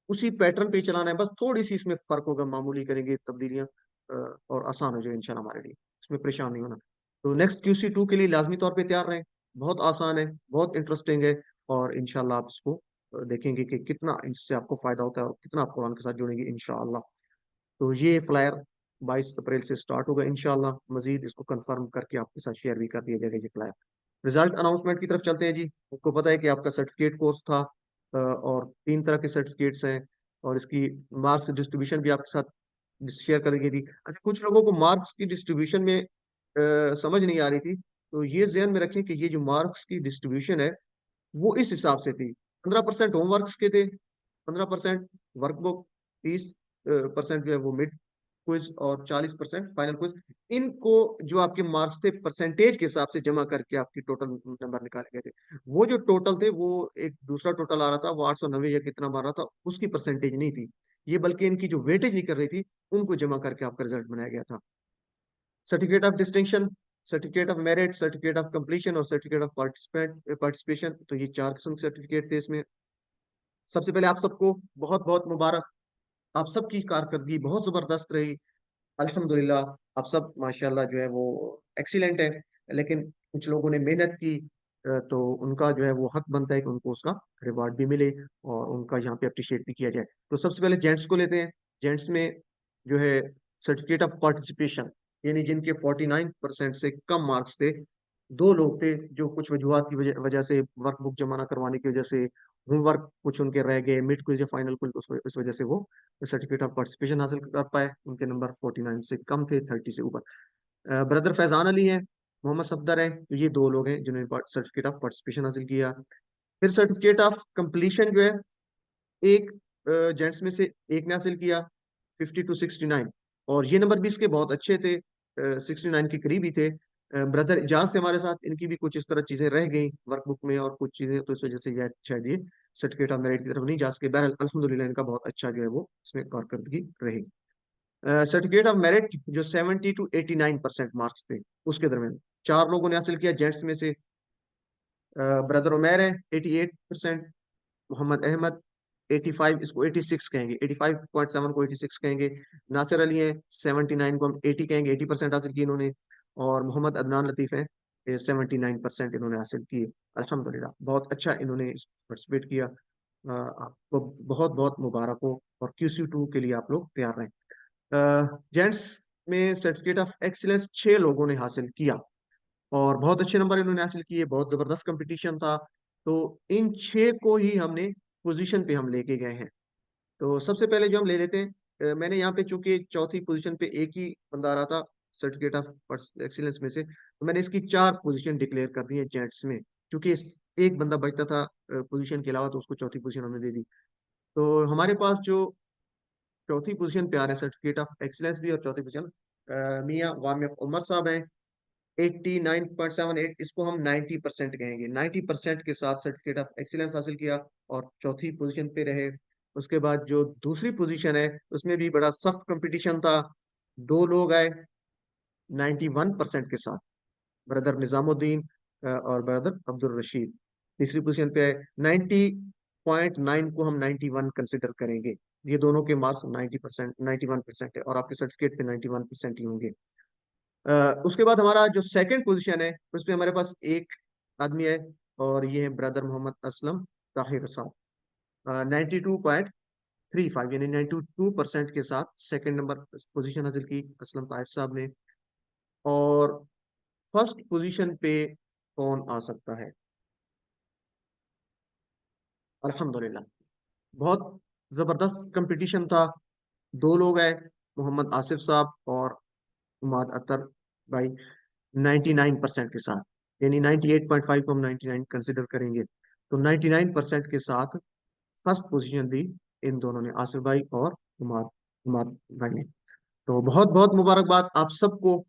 उसी पैटर्न पे ही चलाना है। बस थोड़ी सी इसमें फर्क होगा, मामूली करेंगे तब्दीलियां, और आसान हो जाएगा इंशाल्लाह हमारे लिए, इसमें परेशान नहीं होना। तो नेक्स्ट QC2 के लिए लाजमी तौर पे तैयार रहें। बहुत आसान है, बहुत इंटरेस्टिंग है। और इंशाल्लाह आप इसको देखेंगे कि कितना इससे आपको फायदा होता है और कितना आप कुरान के साथ जुड़ेंगे इंशाल्लाह। तो ये फ्लायर 22 अप्रैल से स्टार्ट होगा इंशाल्लाह। मजीद इसको कंफर्म करके आपके साथ शेयर भी कर दिया जाएगा ये फ्लायर। रिजल्ट अनाउंसमेंट की तरफ चलते हैं जी। आपको पता है कि आपका सर्टिफिकेट कोर्स था, और 3 तरह के सर्टिफिकेट्स हैं, और इसकी मार्क्स डिस्ट्रीब्यूशन भी आपके साथ शेयर कर दी गई थी। अच्छा, कुछ लोगों को मार्क्स की डिस्ट्रीब्यूशन में समझ नहीं आ रही थी, तो ये ध्यान में रखें कि ये जो मार्क्स की डिस्ट्रीब्यूशन है वो इस हिसाब से थी। 15% होमवर्क के थे, 15% वर्कबुक, 30% जो है वो मिड क्विज, और 40% फाइनल क्विज। इनको जो आपके मार्क्स थे परसेंटेज के हिसाब से जमा करके आपकी टोटल नंबर निकाले गए थे। वो जो टोटल थे वो एक दूसरा टोटल आ रहा था, वो 890 या कितना मार रहा था, उसकी परसेंटेज नहीं थी ये, बल्कि इनकी जो वेटेज निकल रही थी उनको जमा करके आपका रिजल्ट बनाया गया था। Certificate of distinction, certificate of merit, certificate of completion और सर्टिफिकेट ऑफ पार्टिसिपेशन, तो ये 4 किस्म के सर्टिफिकेट थे इसमें। सबसे पहले आप सबको बहुत बहुत मुबारक। आप सबकी कारकर्दगी बहुत जबरदस्त रही, अल्हम्दुलिल्लाह। आप सब माशाल्लाह जो है वो एक्सीलेंट है। लेकिन कुछ लोगों ने मेहनत की, तो उनका जो है वो हक बनता है कि उनको उसका रिवार्ड भी मिले और उनका यहाँ पे अप्रिशिएट भी किया जाए। तो सबसे पहले जेंट्स को लेते हैं। जेंट्स में जो है सर्टिफिकेट ऑफ पार्टिसिपेशन, यानी जिनके 49% से कम मार्क्स थे। 2 लोग थे जो कुछ वजूहत की वजह से, वर्कबुक जमा ना करवाने की वजह से, होमवर्क कुछ उनके रह गए, मिड क्विज या फाइनल क्विज, उस वजह से वो सर्टिफिकेट ऑफ पार्टिसिपेशन हासिल कर पाए। उनके नंबर 49 से कम थे, 30 से ऊपर। ब्रदर फैजान अली हैं, मोहम्मद सफदर हैं, तो ये 2 लोग हैं जिन्होंने सर्टिफिकेट ऑफ पार्टिसिपेशन हासिल किया। फिर सर्टिफिकेट ऑफ कंप्लीशन जो है, एक जेंट्स में से एक ने हासिल किया, 50 to 69। और ये नंबर भी इसके बहुत अच्छे थे, 69 के करीब ही थे। ब्रदर इजाज से हमारे साथ, इनकी भी कुछ इस तरह चीजें रह गई वर्कबुक में और कुछ चीजें, तो इस वजह से शायद ये सर्टिफिकेट ऑफ मेरिट की तरफ नहीं जा सके। बहरहाल अल्हम्दुलिल्लाह इनका बहुत अच्छा जो है वो इसमें कारकर्दगी रही। सर्टिफिकेट ऑफ मेरिट जो 70 to 89% मार्क्स थे उसके दरमियान 4 लोगों ने हासिल किया जेंट्स में से। ब्रदर उमैर है 88%, मोहम्मद अहमद 85, इसको 86 कहेंगे, 85.7 को 86 कहेंगे। नासिर अली हैं 79 को हम 80 कहेंगे, 80% हासिल की इन्होंने। और मोहम्मद अदनान लतीफ़ हैं 79% इन्होंने हासिल किए। अल्हम्दुलिल्लाह बहुत अच्छा इन्होंने पार्टिसिपेट किया। आपको बहुत बहुत मुबारक हो, और QC2 के लिए आप लोग तैयार रहें। जेंट्स में सर्टिफिकेट ऑफ एक्सीलेंस 6 लोगों ने हासिल किया, और बहुत अच्छे नंबर इन्होंने हासिल किए, बहुत जबरदस्त कंपटीशन था। तो इन 6 को ही हमने पोजीशन पे हम लेके गए हैं। तो सबसे पहले जो हम ले लेते हैं, मैंने यहाँ पे चूंकि चौथी पोजीशन पे एक ही बंदा आ रहा था सर्टिफिकेट ऑफ एक्सीलेंस में से, तो मैंने इसकी 4 पोजीशन डिक्लेयर कर दी है जेंट्स में, क्योंकि एक बंदा बचता था पोजीशन के अलावा, तो उसको चौथी पोजीशन हमने दे दी। तो हमारे पास जो चौथी पोजीशन पे आ रहे हैं सर्टिफिकेट ऑफ एक्सीलेंस भी, और चौथी पोजीशन मियां वामिया उमर साहब हैं, 89.78। इसको हम 90% कहेंगे। 90% के साथ सर्टिफिकेट ऑफ एक्सीलेंस हासिल किया और चौथी पोजीशन पे रहे। उसके बाद जो दूसरी पोजीशन है उसमें भी बड़ा सख्त कंपटीशन था, दो लोग आए 91% के साथ, ब्रदर निजामुद्दीन और ब्रदर अब्दुल रशीद। तीसरी पोजीशन पे है 90.9 को हम 91 कंसिडर करेंगे। ये दोनों के मार्क्स 90%, 91% है, और आपके सर्टिफिकेट पे 91% ही होंगे। उसके बाद हमारा जो सेकंड पोजीशन है उसमें हमारे पास एक आदमी है, और ये है ब्रदर मोहम्मद असलम ताहिर साहब, 92.35 यानी 92% के साथ सेकंड नंबर पोजीशन हासिल की असलम ताहिर साहब ने। और फर्स्ट पोजीशन पे कौन आ सकता है? अल्हम्दुलिल्लाह, बहुत जबरदस्त कंपटीशन था। दो लोग आए, मोहम्मद आसिफ साहब और उमाद अतर भाई, 99% के साथ, यानी 98.5 को हम 99 कंसिडर करेंगे। तो 99% के साथ फर्स्ट पोजीशन दी इन दोनों ने, आसिफ भाई और उमाद उमाद भाई ने। तो बहुत बहुत मुबारकबाद आप सबको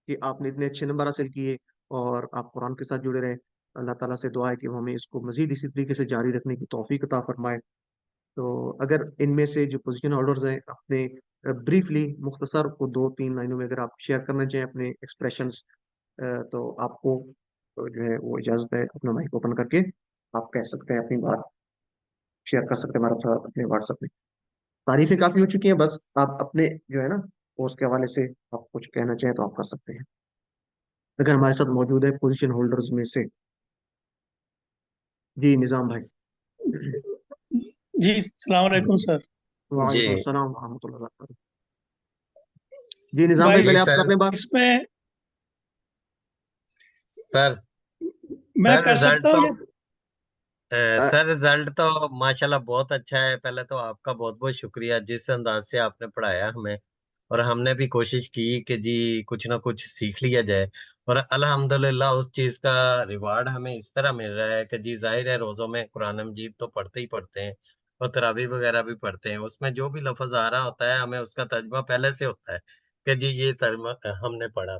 कि आपने इतने अच्छे नंबर हासिल किए और आप कुरान के साथ जुड़े रहे। अल्लाह ताला से दुआ है कि वो हमें इसको मजीद इसी तरीके से जारी रखने की तौफीक अता फरमाए। तो अगर इनमें से जो पोजीशन होल्डर्स हैं, अपने ब्रीफली मुख्तसर को 2-3 लाइनों में अगर आप शेयर करना चाहें अपने एक्सप्रेशंस, तो आपको जो है वो इजाज़त है, अपना माइक ओपन करके आप कह सकते हैं, अपनी बात शेयर कर सकते हैं हमारे साथ अपने व्हाट्सएप में। तारीफें काफ़ी हो चुकी हैं, बस आप अपने जो है ना कोर्स के हवाले से आप कुछ कहना चाहें तो आप कर सकते हैं, अगर हमारे साथ मौजूद है पोजीशन होल्डर्स में से। जी निज़ाम भाई। जी सलाम अलैकुम सर। जी वालेकुम सलाम व रहमतुल्लाहि व बरकातहू। जी निज़ाम भाई, भाई पहले जी आप कर सर। लें बात। इसमें सर मैं सर कर रिजल्ट सकता हूँ तो ये? अ, सर रिजल्ट तो माशाल्लाह बहुत अच्छा है। पहले तो आपका बहुत बहुत शुक्रिया जिस अंदाज से आपने पढ़ाया हमें, और हमने भी कोशिश की कि जी कुछ ना कुछ सीख लिया जाए। और अल्हम्दुलिल्लाह उस चीज का रिवार्ड हमें इस तरह मिल रहा है कि जी जाहिर है रोजों में कुरान मजीद तो पढ़ते ही पढ़ते हैं, और तरावी वगैरह भी पढ़ते हैं। उसमें जो भी लफ्ज आ रहा होता है हमें उसका तर्जमा पहले से होता है कि जी ये तर्जमा हमने पढ़ा।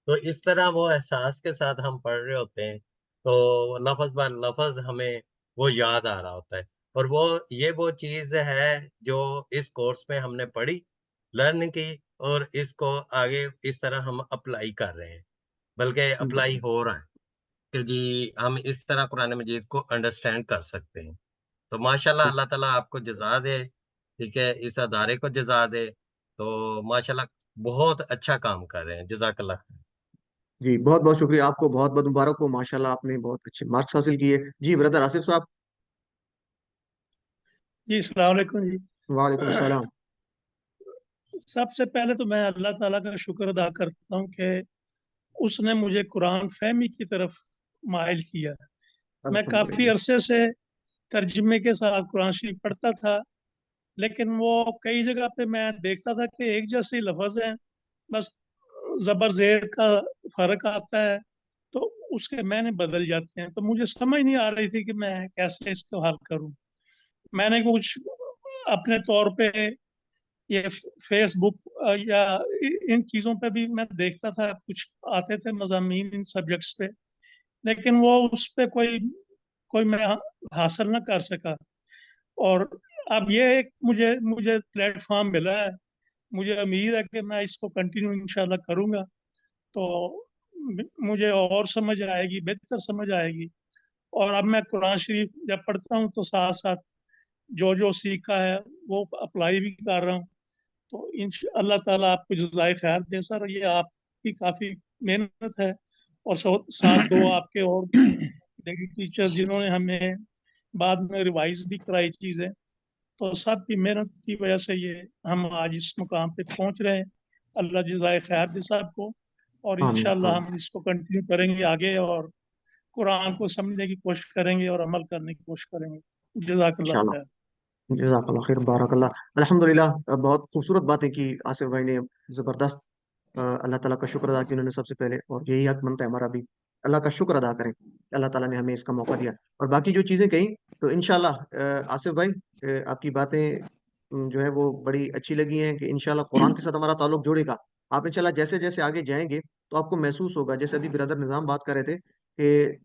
तो इस तरह वो एहसास के साथ हम पढ़ रहे होते हैं, तो लफ्ज ब लफ्ज हमें वो याद आ रहा होता है। और वो चीज है जो इस कोर्स में हमने पढ़ी, लर्न की, और इसको आगे इस तरह हम अप्लाई कर रहे हैं, बल्कि अप्लाई हो रहा है कि जी हम इस तरह कुरान मजीद को अंडरस्टैंड कर सकते हैं। तो माशाल्लाह अल्लाह ताला आपको जज़ा दे, ठीक है, इस अदारे को जज़ा दे। तो माशाल्लाह बहुत अच्छा काम कर रहे हैं, जज़ाकल्लाह। जी बहुत बहुत शुक्रिया, आपको बहुत बहुत मुबारक हो, माशाल्लाह आपने बहुत अच्छे मार्क्स हासिल किए। जी ब्रदर आसिफ साहब। जी सलाम अलैकुम जी। वालेकुम सलाम। सबसे पहले तो मैं अल्लाह ताला का शुक्र अदा करता हूँ कि उसने मुझे कुरान फहमी की तरफ माइल किया। मैं काफ़ी अल्हम्दुलिल्लाह। अरसे से तर्जुमे के साथ कुरान शरीफ पढ़ता था, लेकिन वो कई जगह पे मैं देखता था कि एक जैसे लफ्ज़ हैं, बस ज़बर ज़ेर का फ़र्क आता है, तो उसके मायने बदल जाते हैं। तो मुझे समझ नहीं आ रही थी कि मैं कैसे इसको हल करूँ। मैंने कुछ अपने तौर पे ये फेसबुक या इन चीज़ों पे भी मैं देखता था, कुछ आते थे मज़ामीन इन सब्जेक्ट्स पे, लेकिन वो उस पे कोई कोई मैं हासिल ना कर सका। और अब ये एक मुझे मुझे प्लेटफॉर्म मिला है, मुझे उम्मीद है कि मैं इसको कंटिन्यू इंशाल्लाह करूँगा, तो मुझे और समझ आएगी, बेहतर समझ आएगी। और अब मैं कुरान शरीफ जब पढ़ता हूँ तो साथ साथ जो जो सीखा है वो अप्लाई भी कर रहा हूँ। तो अल्लाह ताला आपको जज़ाए खैर दे सर, ये आपकी काफ़ी मेहनत है, और साथ दो आपके और लेडी टीचर्स जिन्होंने हमें बाद में रिवाइज भी कराई चीज़ें। तो सबकी मेहनत की वजह से ये हम आज इस मुकाम पे पहुंच रहे हैं। अल्लाह जज़ाए खैर दे सबको, और आमीन इंशाल्लाह आमीन। हम इसको कंटिन्यू करेंगे आगे, और कुरान को समझने की कोशिश करेंगे और अमल करने की कोशिश करेंगे। जज़ाकल्लाह इंशाल्लाह। खैर। जज़ाकल्लाह खैर, बारकल्लाह। अल्हम्दुलिल्लाह, बहुत खूबसूरत बात है कि आसिफ भाई ने जबरदस्त, अल्लाह ताला का शुक्र अदा किया उन्होंने सबसे पहले, और यही हक बनता है हमारा भी अल्लाह का शुक्र अदा करें, अल्लाह ताला ने हमें इसका मौका दिया। और बाकी जो चीज़ें कही, तो इंशाल्लाह आसिफ भाई, आपकी बातें जो है वो बड़ी अच्छी लगी हैं कि इंशाल्लाह कुरान के साथ हमारा ताल्लुक जुड़ेगा। आप इंशाल्लाह जैसे जैसे आगे जाएंगे तो आपको महसूस होगा, जैसे अभी ब्रदर निज़ाम बात कर रहे थे कि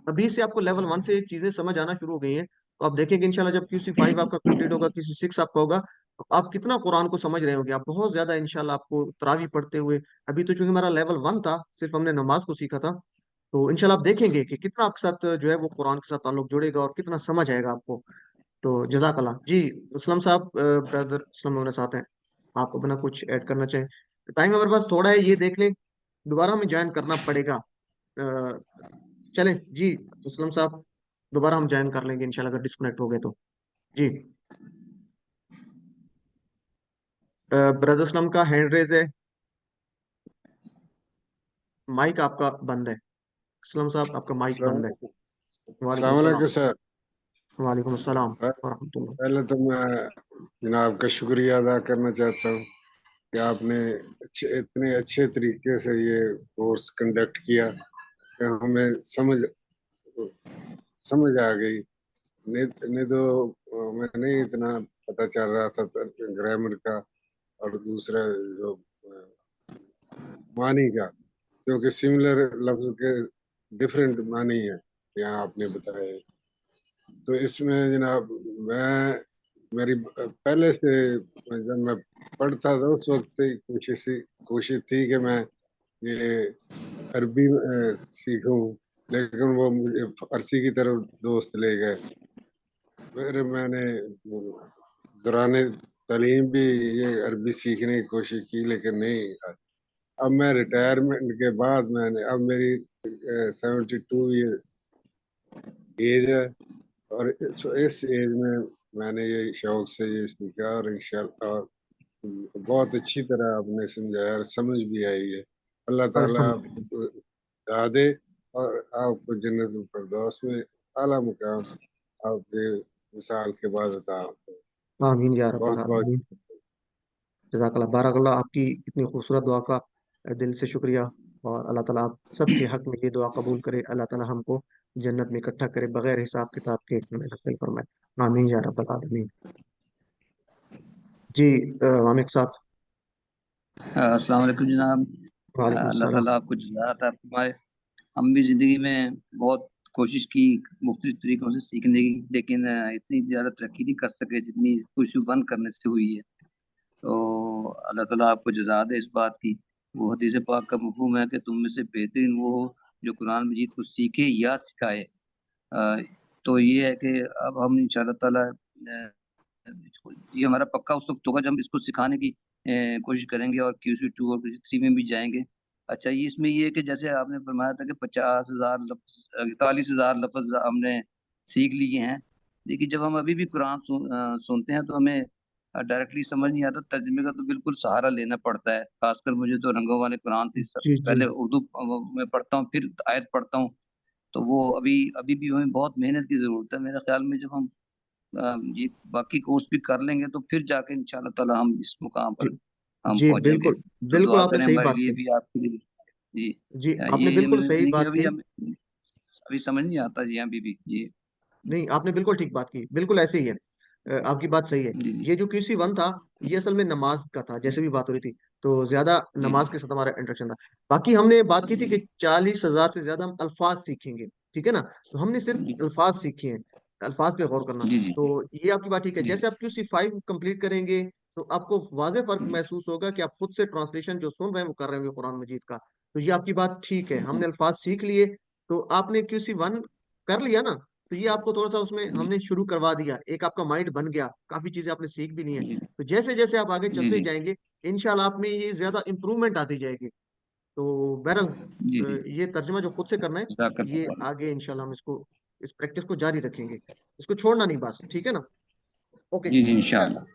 अभी से आपको लेवल 1 से चीजें समझ आना शुरू हो गई हैं, तो आप देखेंगे इंशाल्लाह जब QC 5 आपका कंप्लीट होगा, QC 6 आपका होगा, तो आप कितना कुरान को समझ रहे होंगे, आप बहुत ज्यादा इंशाल्लाह आपको तरावी पढ़ते हुए। अभी तो चूंकि हमारा लेवल 1 था, सिर्फ हमने नमाज को सीखा था, तो इंशाल्लाह आप देखेंगे कि कितना आपके साथ जो है वो कुरान के साथ ताल्लुक जुड़ेगा और कितना समझ आएगा आपको। तो जजाकल्लाह जी। असलम साहब, ब्रदर असलम मेरे साथ हैं, आप अपना कुछ ऐड करना चाहें? टाइम हमारे पास थोड़ा है, ये देख लें, दोबारा हमें ज्वाइन करना पड़ेगा। चलें जी, असलम साहब, दोबारा हम ज्वाइन कर लेंगे इंशाल्लाह अगर डिस्कनेक्ट हो गए तो। जी, ब्रदर असलम का हैंड रेज है, माइक आपका बंद है। असलम साहब, आपका माइक अस्सलाम बंद है। वालेकुम अस्सलाम सलाम। वालेकुम सर। वालेकुम अस्सलाम वरहमतुल्लाह। पहले तो मैं जनाब का शुक्रिया अदा करना चाहता हूँ कि आपने इतने अच्छे तरीके से ये कोर्स कंडक्ट किया कि हमें समझ आ गई। नहीं तो मैं नहीं इतना पता चल रहा था ग्रामर का और दूसरा जो मानी का, क्योंकि सिमिलर लफ्ज के डिफरेंट मानी है यहाँ आपने बताया। तो इसमें जनाब मैं मेरी पहले से जब मैं पढ़ता था उस वक्त ही कोशिश थी कि मैं ये अरबी सीखूं, लेकिन वो मुझे फारसी की तरफ दोस्त ले गए। फिर मैंने दौरान तालीम भी ये अरबी सीखने की कोशिश की, लेकिन नहीं। अब मैं रिटायरमेंट के बाद अब मेरी 72 एज है, और इस एज में मैंने ये शौक से ये सीखा, और इंशाल्लाह और बहुत अच्छी तरह आपने समझाया और समझ भी आई है। अल्लाह ताला अल्हम्दुलिल्लाह। आपको दादे और आपको जन्नत फिरदौस में आला मुकाम आपके मिसाल के बाद अता हो। आमीन या रब्बल बहुत बहुत आलमीन। जज़ाकल्लाह बारकल्लाह, आपकी इतनी खूबसूरत दुआ का दिल से शुक्रिया। और अल्लाह ताला आप सबके हक में ये दुआ कबूल करे, अल्लाह ताला हमको जन्नत में इकट्ठा करे बगैर हिसाब किताब के, नफल फरमाए, आमीन या रब्बल आलमीन। जी, वामिक साहब। अस्सलाम वालेकुम जनाब। वालेकुम अल्लाह सलाम। ताला आपको जज़ात फरमाए। हम भी ज़िंदगी में बहुत कोशिश की मुख्तलिफ तरीकों से सीखने की, लेकिन इतनी ज़्यादा तरक्की नहीं कर सके जितनी खुशू बंद करने से हुई है। तो अल्लाह ताला आपको जज़ा दे इस बात की। वो हदीस पाक का मफ़हूम है कि तुम में से बेहतरीन वो हो जो कुरान मजीद को सीखे या सिखाए। अ, तो ये है कि अब हम इंशाअल्लाह ताला ये हमारा पक्का उस वक्त होगा जब हम इसको सिखाने की कोशिश करेंगे और QC 2 और QC 3 में भी जाएंगे। अच्छा, ये इसमें ये है कि जैसे आपने फरमाया था कि 50,000 लफ्ज 41,000 लफ्ज हमने सीख लिए हैं। देखिए, जब हम अभी भी कुरान सुनते हैं तो हमें डायरेक्टली समझ नहीं आता, तर्जुमे का तो बिल्कुल सहारा लेना पड़ता है। खासकर मुझे तो रंगों वाले कुरान से जी जी। पहले उर्दू में पढ़ता हूँ, फिर आयत पढ़ता हूँ। तो वो अभी अभी भी हमें बहुत मेहनत की जरूरत है मेरे ख्याल में। जब हम ये बाकी कोर्स भी कर लेंगे तो फिर जाके इंशाल्लाह ताला हम इस मुकाम जी पर हम जी, पहुंचेंगे। बिल्कुल। तो बिल्कुल दुआ आपने करें सही हमारे बात लिए कही। भी, आपके लिए भी। जी। जी, आपने ये बिल्कुल सही यानी कि बात अभी कही। हम अभी समझ नहीं आता जी अभी भी। जी नहीं, आपने बिल्कुल ठीक बात की, बिल्कुल ऐसे ही है। आपकी बात सही है। जी जी ये जो QC 1 था, ये असल में नमाज का था, जैसे भी बात हो रही थी, तो ज्यादा जी नमाज के साथ हमारा इंट्रोडक्शन था। बाकी हमने बात की थी कि 40,000 से ज्यादा हम अल्फाज सीखेंगे, ठीक है ना? तो हमने सिर्फ जी अल्फाज सीखे हैं, अल्फाज पे गौर करना। जी जी तो ये आपकी बात ठीक है। जी जैसे आप QC 5 कंप्लीट करेंगे, तो आपको वाज़ेह फर्क महसूस होगा कि आप खुद से ट्रांसलेशन जो सुन रहे हैं वो कर रहे होंगे कुरान मजीद का। तो ये आपकी बात ठीक है, हमने अल्फाज सीख लिए। तो आपने QC 1 कर लिया ना, तो ये आपको थोड़ा सा उसमें जी हमने शुरू करवा दिया, एक आपका माइंड बन गया, काफी चीजें आपने सीख भी ली हैं। जी तो जैसे जैसे आप आगे जी चलते जी जाएंगे, इंशाल्लाह आप में ये ज्यादा इंप्रूवमेंट आती जाएगी। तो बहरहाल, जी जी ये तर्जमा जो खुद से करना है, ये जज़ाकल्लाह। आगे इंशाल्लाह हम इसको, इस प्रैक्टिस को जारी रखेंगे, इसको छोड़ना नहीं, बस ठीक है ना? ओके। जी जी इंशाल्लाह।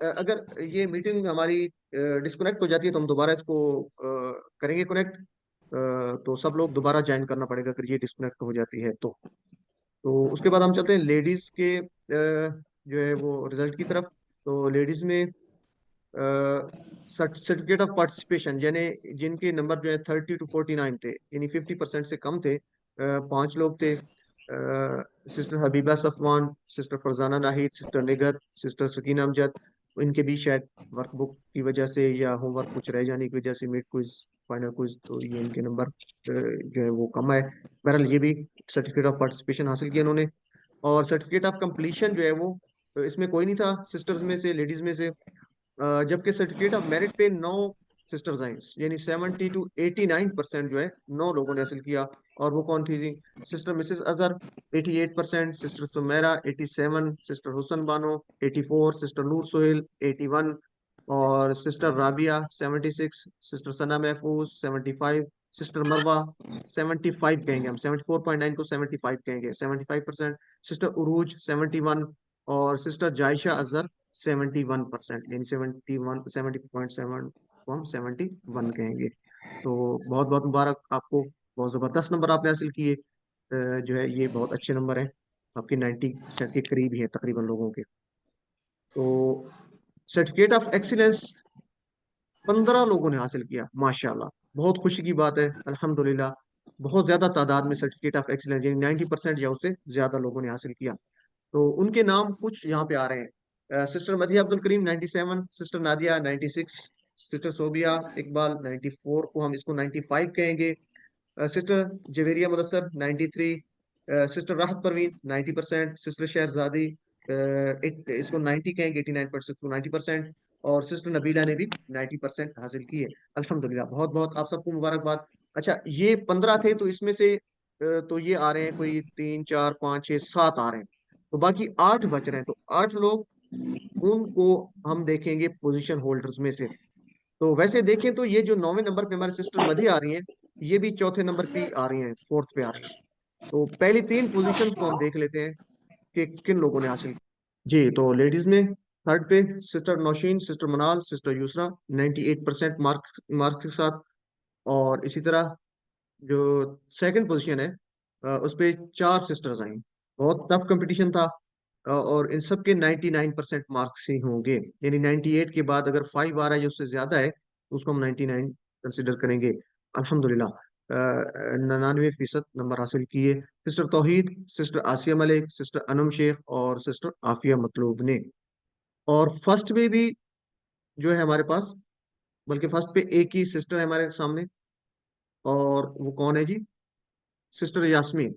अगर ये मीटिंग हमारी डिस्कनेक्ट हो जाती है तो हम दोबारा इसको करेंगे कनेक्ट। तो सब लोग दोबारा ज्वाइन करना पड़ेगा अगर ये डिस्कनेक्ट हो जाती है तो उसके बाद हम चलते हैं लेडीज के जो है वो रिजल्ट की तरफ। तो लेडीज में सर्टिफिकेट ऑफ पार्टिसिपेशन, यानी जिनके नंबर जो है 30 to 49 थे, यानी 50% से कम थे, 5 लोग थे। Sister Habiba Safwan, sister Farzana Nahid, sister Nigat, sister Sakina Amjad. इनके भी शायद वर्कबुक की वजह से या होमवर्क कुछ रह जाने की वजह से मिड क्विज, फाइनल क्विज, तो ये इनके नंबर जो है वो कम है। बहरहाल ये भी सर्टिफिकेट ऑफ पार्टिसिपेशन हासिल किया इन्होंने। और सर्टिफिकेट ऑफ कंप्लीशन जो है वो इसमें कोई नहीं था सिस्टर्स में से, लेडीज में से। जबकि सर्टिफिकेट ऑफ मेरिट पे 9 सिस्टर्स आई, यानी 70 to 89% जो है 9 लोगों ने हासिल किया। और वो कौन थी जी? Sister Mrs Azhar 88%, sister Sumera 87, sister Husn Bano 84, sister नूर सोहेल 81, और सिस्टर राबिया 76, सिस्टर सना महफूज 75, सिस्टर मरवा 75 कहेंगे हम, 74.9 को 75 कहेंगे, 75%, सिस्टर उरूज 71, और सिस्टर जायशा अजहर 71%, यानी 71, 70.7 को हम 71 कहेंगे। तो बहुत बहुत मुबारक आपको, बहुत जबरदस्त नंबर आपने हासिल किए। जो है ये बहुत अच्छे नंबर हैं, आपके 90% के करीब ही है तकरीबन लोगों के। तो सर्टिफिकेट ऑफ एक्सीलेंस 15 लोगों ने हासिल किया, माशाल्लाह, बहुत खुशी की बात है, अल्हम्दुलिल्लाह। बहुत ज्यादा तादाद में सर्टिफिकेट ऑफ एक्सीलेंस, यानी 90% या उससे ज्यादा लोगों ने हासिल किया। तो उनके नाम कुछ यहाँ पे आ रहे हैं। Sister मदिया Abdul Karim 97, sister Nadia 96, sister Sobia Iqbal 94 को हम इसको 95 कहेंगे, सिस्टर जवेरिया मुदस्सर 93, सिस्टर राहत परवीन 90%, सिस्टर शहरजादी इसको 90 कहेंगे, 89% को 90%, और सिस्टर नबीला ने भी 90% हासिल किए। अल्हम्दुलिल्लाह, बहुत बहुत आप सबको मुबारकबाद। अच्छा, ये 15 थे, तो इसमें से तो ये आ रहे हैं कोई 3 4 5 6 7 आ रहे हैं, तो बाकी 8 बच रहे हैं। तो 8 लोग, उनको हम देखेंगे पोजीशन होल्डर्स में से। तो वैसे देखें तो ये जो 9वें नंबर पे हमारे सिस्टर मधी आ रही हैं, ये भी चौथे नंबर पे आ रही हैं, फोर्थ पे आ रही हैं। तो पहली 3 पोजीशंस को हम देख लेते हैं कि किन लोगों ने हासिल की। जी, तो लेडीज में थर्ड पे सिस्टर नौशीन, सिस्टर मनाल, सिस्टर यूसरा 98% मार्क के साथ। और इसी तरह जो सेकंड पोजीशन है, उस पे 4 सिस्टर्स आई। बहुत टफ कंपटीशन था, और इन सब के 99% मार्क्स ही होंगे, यानी 98 के बाद अगर 5 आ रहा है या उससे ज्यादा है, तो उसको हम 99 कंसिडर करेंगे। अल्हम्दुलिल्लाह, 99% नंबर हासिल किए सिस्टर तौहीद, सिस्टर आसिया मलिक, सिस्टर अनम शेख और सिस्टर आफिया मतलूब ने। और फर्स्ट में भी जो है हमारे पास, बल्कि फर्स्ट पे एक ही सिस्टर है हमारे सामने, और वो कौन है जी? सिस्टर यास्मीन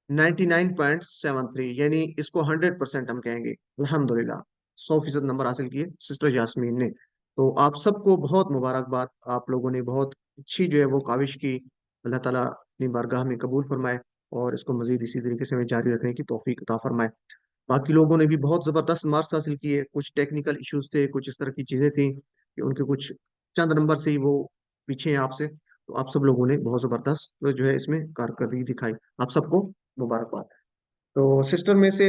99.73, यानी इसको 100% हम कहेंगे। अल्हम्दुलिल्लाह, 100% नंबर हासिल किए सिस्टर यास्मीन ने। तो आप सबको बहुत मुबारकबाद, आप लोगों ने बहुत अच्छी जो है वो काविश की। अल्लाह ताला अपनी बारगाह में कबूल फरमाए, और इसको मजीद इसी तरीके से हमें जारी रखने की तौफीक अता फरमाए। बाकी लोगों ने भी बहुत जबरदस्त मार्क्स हासिल किए, कुछ टेक्निकल इश्यूज थे, कुछ इस तरह की चीजें थी कि उनके कुछ चंद नंबर से ही वो पीछे हैं आपसे। तो आप सब लोगों ने बहुत जबरदस्त जो है इसमें कारकर्दगी दिखाई, आप सबको मुबारकबाद। तो सिस्टर में से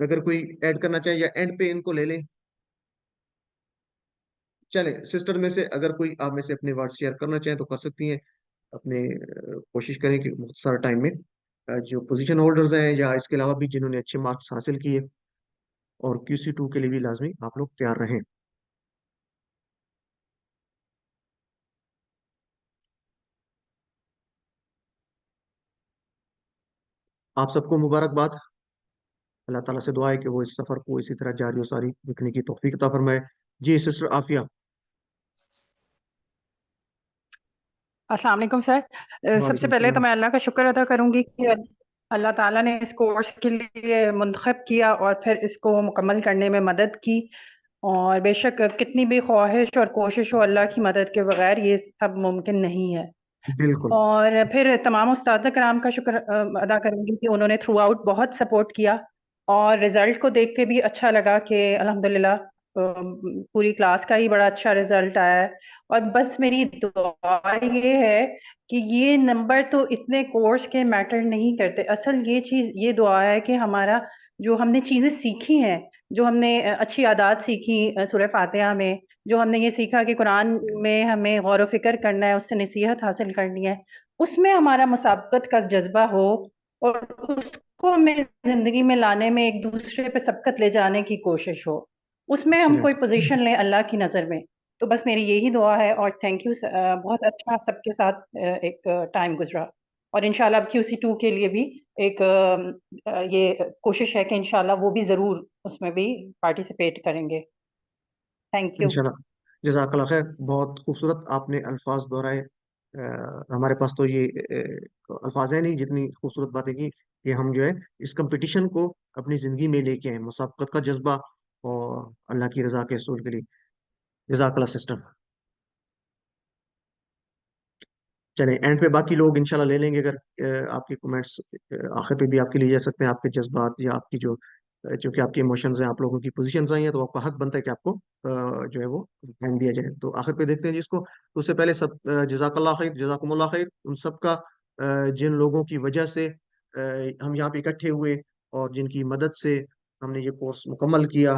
अगर कोई ऐड करना चाहे, या एंड पे इनको ले लें, चले सिस्टर में से अगर कोई आप में से अपने वर्ड शेयर करना चाहें तो कर सकती हैं। अपने कोशिश करें कि मुख्तसर टाइम में जो पोजीशन होल्डर्स हैं या इसके अलावा भी जिन्होंने अच्छे मार्क्स हासिल किए, और QC2 के लिए भी लाजमी आप लोग तैयार रहें। आप सबको मुबारकबाद। अल्लाह ताला से दुआ है कि वो इस सफर को इसी तरह जारी और सारी रखने की तौफीक अता फरमाए। जी सिस्टर आफिया। अस्सलाम वालेकुम सर। सबसे वालेकुम पहले तो सलाम। मैं अल्लाह का शुक्र अदा करूंगी कि अल्लाह ताला ने इस कोर्स के लिए मुंतखब किया और फिर इसको मुकम्मल करने में मदद की। और बेशक कितनी भी ख्वाहिश और कोशिश हो, अल्लाह की मदद के बगैर ये सब मुमकिन नहीं है। बिल्कुल। और फिर तमाम उस्ताद कराम का शुक्र अदा करूंगी कि उन्होंने थ्रू आउट बहुत सपोर्ट किया। और रिजल्ट को देख के भी अच्छा लगा कि अल्हम्दुलिल्लाह पूरी क्लास का ही बड़ा अच्छा रिजल्ट आया है। और बस मेरी दुआ ये है कि ये नंबर तो इतने कोर्स के मैटर नहीं करते, असल ये चीज़ ये दुआ है कि हमारा जो हमने चीज़ें सीखी हैं, जो हमने अच्छी आदत सीखी सूरह फातिहा में, जो हमने ये सीखा कि कुरान में हमें गौर व फिक्र करना है, उससे नसीहत हासिल करनी है, उसमें हमारा मुसाबकत का जज्बा हो और उसको हमें जिंदगी में लाने में एक दूसरे पे सबकत ले जाने की कोशिश हो। उसमें हम कोई एक्सीलेंट। पोजीशन लें अल्लाह की नज़र में। तो बस मेरी यही दुआ है और थैंक यू। बहुत अच्छा सबके साथ एक टाइम गुजरा और इंशाल्लाह अब QC2 के लिए भी एक ये कोशिश है कि इंशाल्लाह वो भी ज़रूर उसमें भी पार्टिसिपेट करेंगे। Thank you. इंशाल्लाह। जज़ाकल्लाह खैर, बहुत खूबसूरत आपने अल्फाज दोहराए। हमारे पास तो ये अल्फाज है नहीं जितनी खूबसूरत बातें की कि हम जो है इस कंपटीशन को अपनी जिंदगी में लेके आए, मुसाबकत का जज्बा और अल्लाह की रजा के असूल के लिए। जज़ाकल्लाह सिस्टर। चलें, एंड पे बाकी लोग इंशाल्लाह ले लेंगे, अगर आपके कमेंट्स आखिर पे भी आपके लिए जा सकते हैं, आपके जज्बात या आपकी जो जो कि आपके इमोशंस हैं, आप लोगों की पोजीशंस आई हैं, तो आपका हक बनता है कि आपको जो है वो टाइम दिया जाए। तो आखिर पे देखते हैं जिसको। तो उससे पहले सब जज़ाकल्लाह खैर, जज़ाकुमुल्लाह खैर उन सब का, जिन लोगों की वजह से हम यहाँ पे इकट्ठे हुए और जिनकी मदद से हमने ये कोर्स मुकम्मल किया,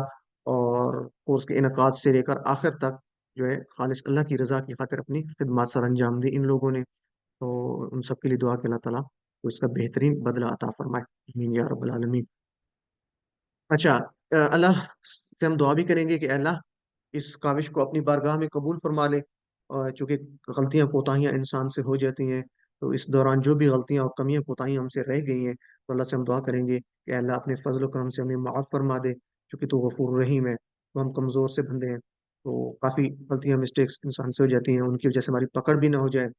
और कोर्स के इनकाद से लेकर आखिर तक जो है खालिस अल्लाह की रजा की खातिर अपनी खिदमत सर अंजाम दी इन लोगों ने। तो उन सब के लिए दुआ कि अल्लाह ताला तो इसका बेहतरीन बदला अता फरमाए। आमीन या रब्बल आलमीन। अच्छा, अल्लाह से हम दुआ भी करेंगे कि अल्लाह इस काविश को अपनी बारगाह में कबूल फरमा ले। और चूंकि गलतियां कोताहियां इंसान से हो जाती हैं, तो इस दौरान जो भी गलतियां और कमियां कोताहियां हमसे रह गई हैं, तो अल्लाह से हम दुआ करेंगे कि अल्लाह अपने फजल करम से हमें माफ़ फरमा दे, चूंकि तो गफूर रहीम है। तो हम कमज़ोर से बंदे हैं, तो काफ़ी गलतियां मिस्टेक्स इंसान से हो जाती हैं, उनकी वजह से हमारी पकड़ भी ना हो जाए।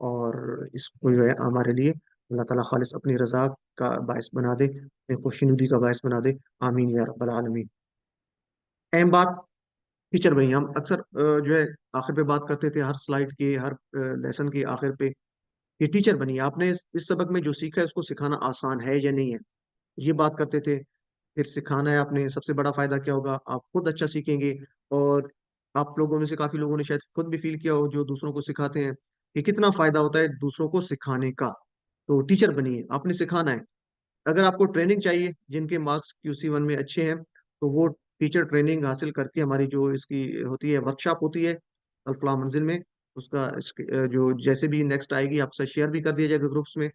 और इसको जो है हमारे लिए अल्लाह ताला खालिस अपनी रजा का बायस बना दे, अपनी खुशनुदी का बायस बना दे। आमीन या रब्बल आलमीन। अहम बात, टीचर बनिए। हम अक्सर जो है आखिर पे बात करते थे, हर स्लाइड के हर लेसन के आखिर पे, कि टीचर बनिए। आपने इस सबक में जो सीखा है उसको सिखाना आसान है या नहीं है, ये बात करते थे। फिर सिखाना है आपने, सबसे बड़ा फायदा क्या होगा, आप खुद अच्छा सीखेंगे। और आप लोगों में से काफी लोगों ने शायद खुद भी फील किया हो जो दूसरों को सिखाते हैं, कि कितना फायदा होता है दूसरों को सिखाने का। तो टीचर बनिए, आपने सिखाना है। अगर आपको ट्रेनिंग चाहिए, जिनके मार्क्स QC1 में अच्छे हैं, तो वो टीचर ट्रेनिंग हासिल करके, हमारी जो इसकी होती है वर्कशॉप होती है अल्फला मंजिल में, उसका जो जैसे भी नेक्स्ट आएगी आपसे शेयर भी कर दिया जाएगा ग्रुप्स में।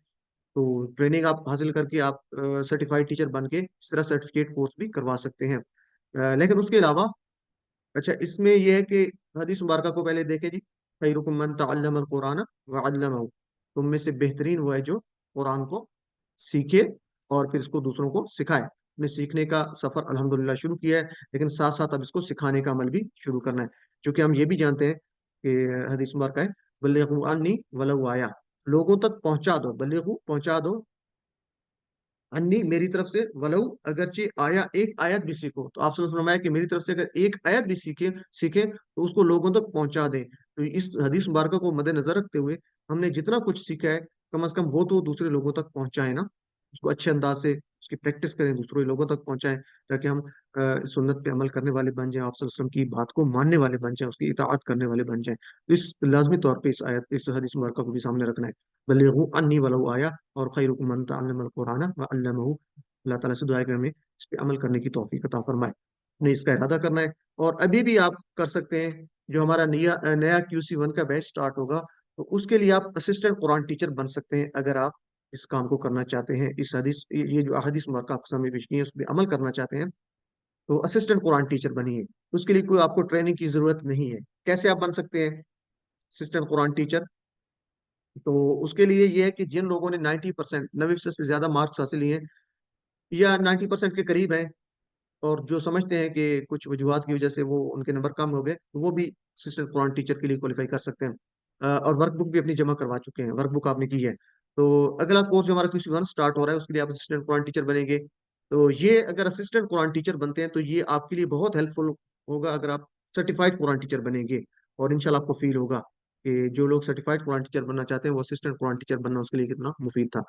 तो ट्रेनिंग आप हासिल करके आप सर्टिफाइड टीचर बन के इस तरह सर्टिफिकेट कोर्स भी करवा सकते हैं। लेकिन उसके अलावा, अच्छा इसमें यह है कि हदीस मुबारका को पहले देखे जी। खैरुकुम मन तअल्लमल कुरान व अल्लमहु, तुम में से बेहतरीन वो है जो कुरान को सीखे और फिर इसको दूसरों को सिखाए। हमने सीखने का सफर अल्हम्दुलिल्लाह शुरू किया है, लेकिन साथ साथ अब इसको सिखाने का अमल भी शुरू करना है। क्योंकि हम ये भी जानते हैं कि हदीस मुबारका है, बल्लिगु अन्नी वलौ आया, लोगों तक पहुंचा दो, बल्लिगु पहुंचा दो, अन्नी मेरी तरफ से, वलऊ अगरचे आया, एक आयत भी सीखो। तो आपने फरमाया कि मेरी तरफ से अगर एक आयत भी सीखे तो उसको लोगों तक पहुंचा दें। तो इस हदीस मुबारक को मद्देनजर रखते हुए हमने जितना कुछ सीखा है, कम से कम वो तो दूसरे लोगों तक पहुंचाएं ना, उसको अच्छे अंदाज से उसकी प्रैक्टिस करें, दूसरे लोगों तक पहुंचाएं, ताकि हम सुन्नत पे अमल करने वाले बन जाएं, आप सल्लल्लाहु अलैहि वसल्लम की बात को मानने वाले बन जाएं, उसकी इताअत करने वाले बन जाएं। तो इस लाजमी तौर पे इस आयत, इस हदीस मुबारक को भी सामने रखना है। बल्लिगु अन्नी वलौ आया, और खैरुकुम मन तअल्लमल कुरान व अल्लमहु। अल्लाह ताला से दुआ है कि हमें इस पे अमल करने की तौफीक अता फरमाए। हमें इसका इरादा करना है, और अभी भी आप कर सकते हैं। जो हमारा नया नया QC1 का बैच स्टार्ट होगा, तो उसके लिए आप असिस्टेंट कुरान टीचर बन सकते हैं। अगर आप इस काम को करना चाहते हैं, इस हदीस, ये जो हदीस मुबारक आपके सामने पेश की है उस पर अमल करना चाहते हैं, तो असिस्टेंट कुरान टीचर बनिए। उसके लिए कोई आपको ट्रेनिंग की जरूरत नहीं है। कैसे आप बन सकते हैं असिस्टेंट कुरान टीचर? तो उसके लिए ये है कि जिन लोगों ने 90%, 90% से ज्यादा मार्क्स हासिल किए हैं, या 90% के करीब हैं, और जो समझते हैं कि कुछ वजूहत की वजह से वो उनके नंबर कम हो गए, तो वो भी असिस्टेंट कुरान टीचर के लिए क्वालिफाई कर सकते हैं। और वर्कबुक भी अपनी जमा करवा चुके हैं, वर्कबुक आपने की है। तो अगला कोर्स जो हमारा QC1 स्टार्ट हो रहा है, उसके लिए आप असिस्टेंट कुरान टीचर बनेंगे। तो ये अगर असिस्टेंट कुरान टीचर बनते हैं, तो ये आपके लिए बहुत हेल्पफुल होगा अगर आप सर्टिफाइड कुरान टीचर बनेंगे। और इंशाल्लाह आपको फील होगा कि जो लोग सर्टिफाइड कुरान टीचर बनना चाहते हैं, वो असिस्टेंट कुरान टीचर बनना उसके लिए कितना मुफीद था।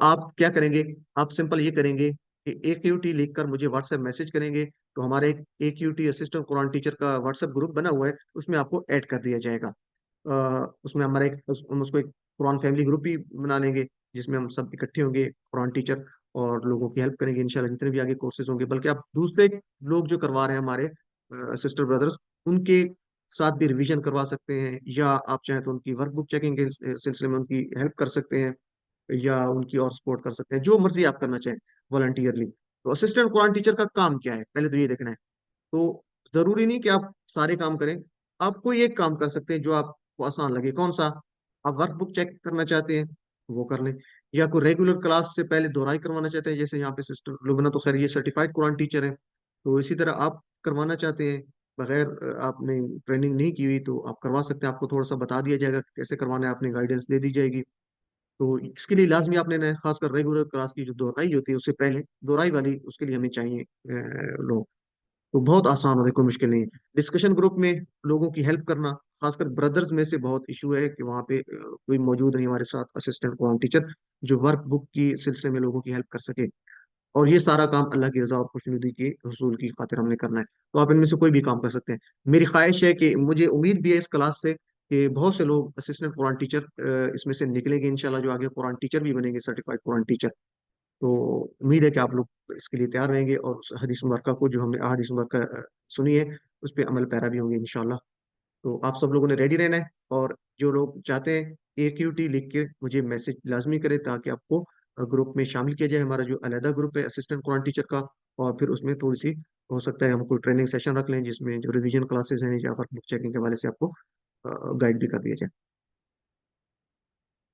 आप क्या करेंगे, आप सिंपल ये करेंगे कि AQT लिखकर मुझे व्हाट्सएप मैसेज करेंगे। तो हमारे एक AQT असिस्टेंट कुरान टीचर का व्हाट्सएप ग्रुप बना हुआ है, उसमें आपको ऐड कर दिया जाएगा। उसमें हमारा हम उसको एक कुरान फैमिली ग्रुप भी बना लेंगे, जिसमें हम सब इकट्ठे होंगे कुरान टीचर, और लोगों की हेल्प करेंगे इंशाल्लाह, जितने भी आगे कोर्सेज होंगे। बल्कि आप दूसरे लोग जो करवा रहे हैं, हमारे सिस्टर ब्रदर्स, उनके साथ भी रिवीजन करवा सकते हैं, या आप चाहें तो उनकी वर्कबुक चेकिंग के सिलसिले में उनकी हेल्प कर सकते हैं, या उनकी और सपोर्ट कर सकते हैं, जो मर्जी आप करना चाहें वॉलंटियरली। तो असिस्टेंट कुरान टीचर का काम क्या है, पहले तो ये देखना है। तो जरूरी नहीं कि आप सारे काम करें, आप कोई एक काम कर सकते हैं जो आपको आसान लगे। कौन सा? आप वर्कबुक चेक करना चाहते हैं, वो कर लें। या कोई रेगुलर क्लास से पहले दोहराई करवाना चाहते हैं, जैसे यहाँ पे सिस्टर लुबना तो खैर ये सर्टिफाइड कुरान टीचर है, तो इसी तरह आप करवाना चाहते हैं बगैर आपने ट्रेनिंग नहीं की हुई, तो आप करवा सकते हैं। आपको थोड़ा सा बता दिया जाएगा कि कैसे करवाना है, आपने गाइडेंस दे दी जाएगी। तो इसके लिए लाजमी आपने ना, खासकर रेगुलर क्लास की जो दोहराई होती है उससे पहले दोहराई वाली, उसके लिए हमें चाहिए लोग। तो बहुत आसान होता है, कोई मुश्किल नहीं है। डिस्कशन ग्रुप में लोगों की हेल्प करना, खासकर ब्रदर्स में से बहुत इशू है कि वहाँ पे कोई मौजूद नहीं हमारे साथ असिस्टेंट कुरान टीचर जो वर्क बुक की सिलसिले में लोगों की हेल्प कर सके। और ये सारा काम अल्लाह की रजा और खुशनुदी के हसूल की खातिर हमने करना है। तो आप इनमें से कोई भी काम कर सकते हैं। मेरी ख्वाहिश है कि, मुझे उम्मीद भी है इस क्लास से कि बहुत से लोग असिस्टेंट कुरान टीचर इसमें से निकलेंगे इंशाल्लाह, जो आगे कुरान टीचर भी बनेंगे, सर्टिफाइड कुरान टीचर। तो उम्मीद है कि आप लोग इसके लिए तैयार रहेंगे और उस हदीस मुबारका को, जो हमने अहादीस मुबारका सुनी है, उस पर अमल पैरा भी होंगे इंशाल्लाह। तो आप सब लोगों ने रेडी रहना है। और जो लोग चाहते हैं AQT लिख के मुझे मैसेज लाजमी करें, ताकि आपको ग्रुप में शामिल किया जाए, हमारा जो अलहदा ग्रुप है असिस्टेंट कुरान टीचर का। और फिर उसमें थोड़ी सी, हो सकता है हम कोई ट्रेनिंग सेशन रख लें जिसमें जो रिवीजन क्लासेस हैं या वर्कबुक चेकिंग के हवाले से आपको गाइड भी कर दिया जाए।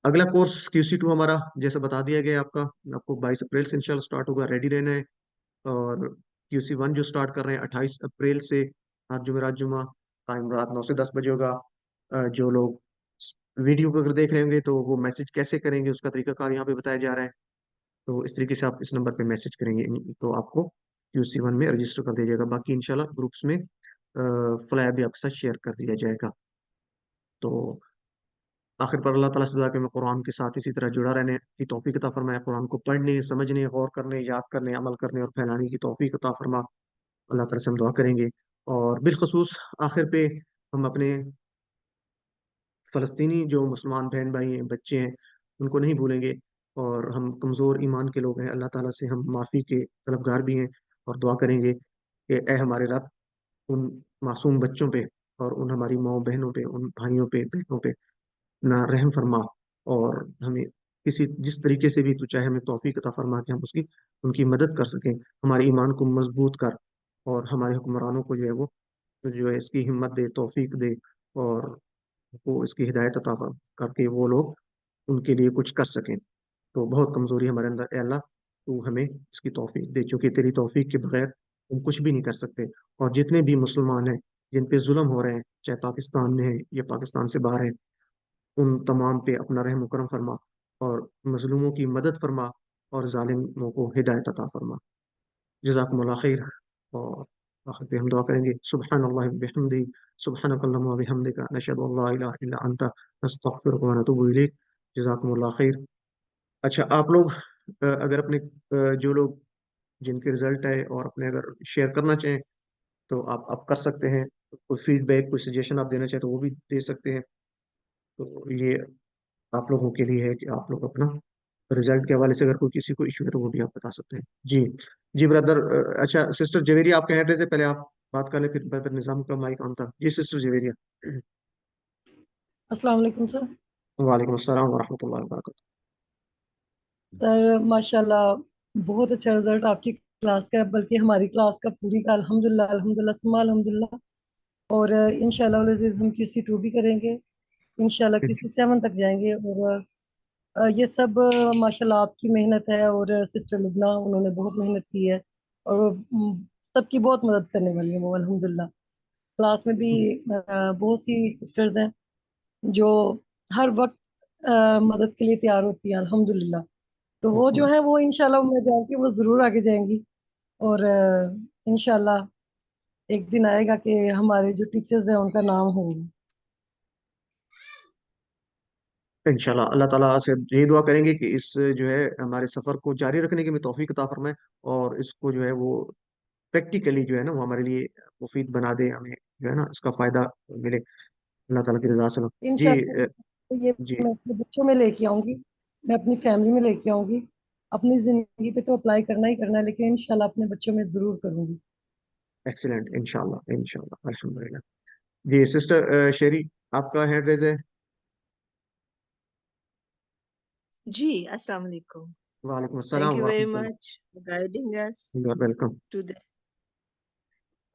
अगला कोर्स QC2 हमारा, जैसे बता दिया गया आपका, आपको 22 अप्रैल से इंशाल्लाह स्टार्ट होगा, रेडी रहना है। और QC1 जो स्टार्ट कर रहे हैं 28 अप्रैल से, हर जुमेरात जुमा, टाइम रात 9 से 10 बजे होगा। जो लोग वीडियो को अगर देख रहे होंगे तो वो मैसेज कैसे करेंगे उसका तरीकाकार यहाँ पे बताया जा रहा है। तो इस तरीके से आप इस नंबर पे मैसेज करेंगे तो आपको QC1 में रजिस्टर कर दिया जाएगा। बाकी इंशाल्लाह ग्रुप्स में फ्लैग भी आपके साथ शेयर कर दिया जाएगा। तो आखिर पर अल्लाह ताला से दुआ है कि मैं कुरान के साथ इसी तरह जुड़ा रहने की तौफीक अता फरमाए, कुरान को पढ़ने, समझने, गौर करने, याद करने, अमल करने और फैलाने की तौफीक अता फरमा। अल्लाह ताला से हम दुआ करेंगे। और बिलखसूस आखिर पे हम अपने फ़लस्तीनी जो मुसलमान बहन भाई हैं, बच्चे हैं, उनको नहीं भूलेंगे। और हम कमज़ोर ईमान के लोग हैं, अल्लाह ताला से हम माफ़ी के तलबगार भी हैं। और दुआ करेंगे कि ए हमारे रब, उन मासूम बच्चों पे और उन हमारी माँ बहनों पे, उन भाइयों पे, बहनों पे ना रहम फरमा। और हमें किसी जिस तरीके से भी तू चाहे हमें तौफीक अता फरमा कि हम उसकी उनकी मदद कर सकें। हमारे ईमान को मजबूत कर, और हमारे हुक्मरानों को जो है इसकी हिम्मत दे, तौफीक दे। और वो इसकी हिदायत अता करके वो लोग उनके लिए कुछ कर सकें। तो बहुत कमजोरी हमारे अंदर, ए अल्लाह तू हमें इसकी तौफीक दे, क्योंकि तेरी तौफीक के बगैर हम कुछ भी नहीं कर सकते। और जितने भी मुसलमान हैं जिन पे जुल्म हो रहे हैं, चाहे पाकिस्तान में है या पाकिस्तान से बाहर है, उन तमाम पे अपना रहम करम फरमा, और मजलूमों की मदद फरमा, और जालिमों को हिदायत अता फरमा। जज़ाकुमुल्लाह खैर। और आखिर पे हम दुआ करेंगे, सुब्हानल्लाहि व बिहम्दी, सुब्हानकल्लाहुम्मा व बिहम्दिका, नशहदु अल्ला इलाहा इल्ला अंता, नस्तगफिरुका व नतूबु इलैक। जज़ाकुमुल्लाह खैर। अच्छा, आप लोग अगर अपने जो लोग जिनके रिजल्ट है और अपने अगर शेयर करना चाहें तो आप कर सकते हैं। कोई फीडबैक, कोई सजेशन आप देना चाहें तो वो भी दे सकते हैं। तो ये आप लोगों के लिए है कि आप लोग अपना रिजल्ट के हवाले से अगर कोई किसी को इशू है तो वो भी आप बता सकते हैं। जी, जी ब्रदर। अच्छा सिस्टर जवेरिया, आपके हैंड रेज है, पहले आप बात कर लें, फिर ब्रदर निजाम का माइक ऑन था। जी सिस्टर जवेरिया। अस्सलाम वालेकुम सर। वालेकुम अस्सलाम वरहमतुल्लाहि वबरकातुहू। सर माशाल्लाह बहुत अच्छा रिजल्ट आपकी क्लास का है, बल्कि हमारी क्लास का पूरी का अल्हम्दुलिल्लाह अल्हम्दुलिल्लाह सुम्मा अल्हम्दुलिल्लाह। और इंशाल्लाह अज़ीज़ हम QC2 भी करेंगे, इंशाल्लाह QC7 तक जाएंगे। और ये सब माशाल्लाह आपकी मेहनत है, और सिस्टर लुबना उन्होंने बहुत मेहनत की है, और सबकी बहुत मदद करने वाली है वो अल्हम्दुलिल्लाह। क्लास में भी बहुत सी सिस्टर्स हैं जो हर वक्त मदद के लिए तैयार होती हैं अल्हम्दुलिल्लाह। तो वो जो है वो इंशाल्लाह मैं जानती हूँ वो जरूर आगे जाएंगी। और इंशाल्लाह एक दिन आएगा कि हमारे जो टीचर्स हैं उनका नाम होगा। इंशाल्लाह अल्लाह ताला से यही दुआ करेंगे कि इस जो है हमारे सफ़र को जारी रखने की हमें तौफीक अता फरमाए, और इसको जो है वो प्रैक्टिकली जो है ना वो हमारे लिए मुफीद बना दे, हमें जो है ना इसका फ़ायदा मिले, अल्लाह ताला की रज़ा से। जी इंशाल्लाह ये जी मैं अपने बच्चों में लेके आऊंगी, मैं अपनी फैमिली में लेके आऊंगी। अपनी जिंदगी पे तो अप्लाई करना ही करना है, लेकिन इंशाल्लाह अपने बच्चों में जरूर करूंगी। एक्सीलेंट, इंशाल्लाह इंशाल्लाह अल्हम्दुलिल्लाह। जी सिस्टर शेरी, आपका हैंड रेज है। जी, अस्सलाम वालेकुम। वालेकुम Thank अस्सलाम you very वरहमतुल्लाह। much for guiding us you are welcome. to this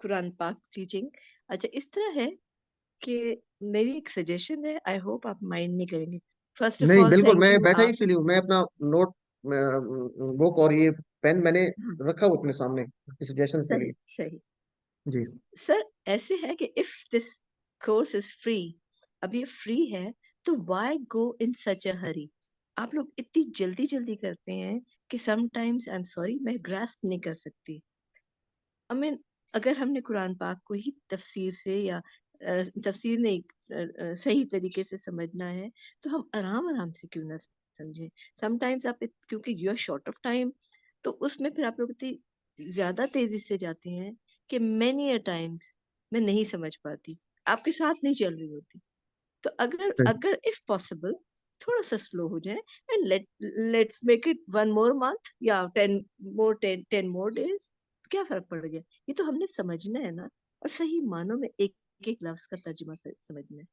Quran पाक टीचिंग। अच्छा, इस तरह है कि मेरी एक सजेशन है, आई होप आप माइंड नहीं करेंगे। फर्स्ट ऑफ नहीं ऑल बिल्कुल, थैंक मैं यू बैठा ही आप। इसीलिए हूँ। मैं अपना नोट बुक और ये पेन मैंने हाँ, रखा हुआ अपने सामने सजेशन के सही लिए। सही। जी सर ऐसे है कि if this course is free, अब ये फ्री है, तो व्हाई गो इन सच अ हरी? आप लोग इतनी जल्दी जल्दी करते हैं कि समटाइम्स आई एम सॉरी, मैं ग्रास्प नहीं कर सकती। आई मीन, अगर हमने कुरान पाक को ही तफसीर से या तफसीर नहीं सही तरीके से समझना है, तो हम आराम आराम से क्यों ना समझें। समटाइम्स आप क्योंकि you are short of time, तो उसमें फिर आप लोग इतनी ज्यादा तेजी से जाते हैं कि मैनी अ टाइम्स मैं नहीं समझ पाती, आपके साथ नहीं चल रही होती। तो अगर सही। अगर इफ पॉसिबल थोड़ा सा स्लो हो जाए, and let's make it 1 more month या 10 more days, क्या फर्क पड़ गया? ये तो हमने समझना है ना, और सही मानों में एक एक लफ्ज का तर्जुमा समझना है।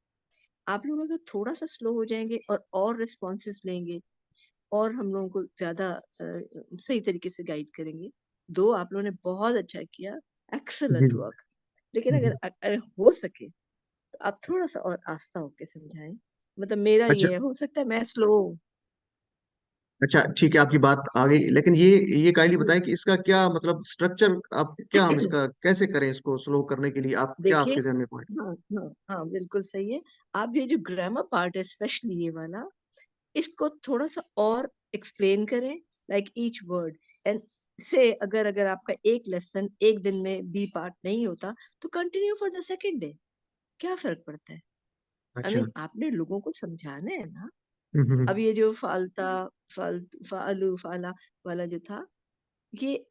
आप लोग अगर थोड़ा सा स्लो हो जाएंगे और रिस्पॉन्सेस लेंगे, और हम लोगों को ज्यादा सही तरीके से गाइड करेंगे। दो, आप लोगों ने बहुत अच्छा किया, जी एक्सलेंट जी। वर्क। लेकिन जी। अगर हो सके तो आप थोड़ा सा और आस्था होके समझाएं। मतलब मेरा अच्छा ये है, हो सकता है मैं स्लो हूँ। अच्छा, ठीक है, आपकी बात आ गई, लेकिन ये काइंडली जी बताएं जी। कि इसका क्या मतलब स्ट्रक्चर, आप क्या, हम इसका कैसे करें, इसको स्लो करने के लिए आप क्या, देखिए, आपके जहन में पॉइंट? हाँ हाँ हाँ, बिल्कुल सही है। आप ये जो ग्रामर पार्ट है, स्पेशली ये वाला, इसको थोड़ा सा और एक्सप्लेन करें, लाइक ईच वर्ड। एंड से अगर अगर आपका एक लेसन एक दिन में बी पार्ट नहीं होता, तो continue for the second day, क्या फर्क पड़ता है? आई अच्छा। मीन, आपने लोगों को समझाना है ना। हम्म। अब ये जो फालता फालू फाला वाला जो था, ये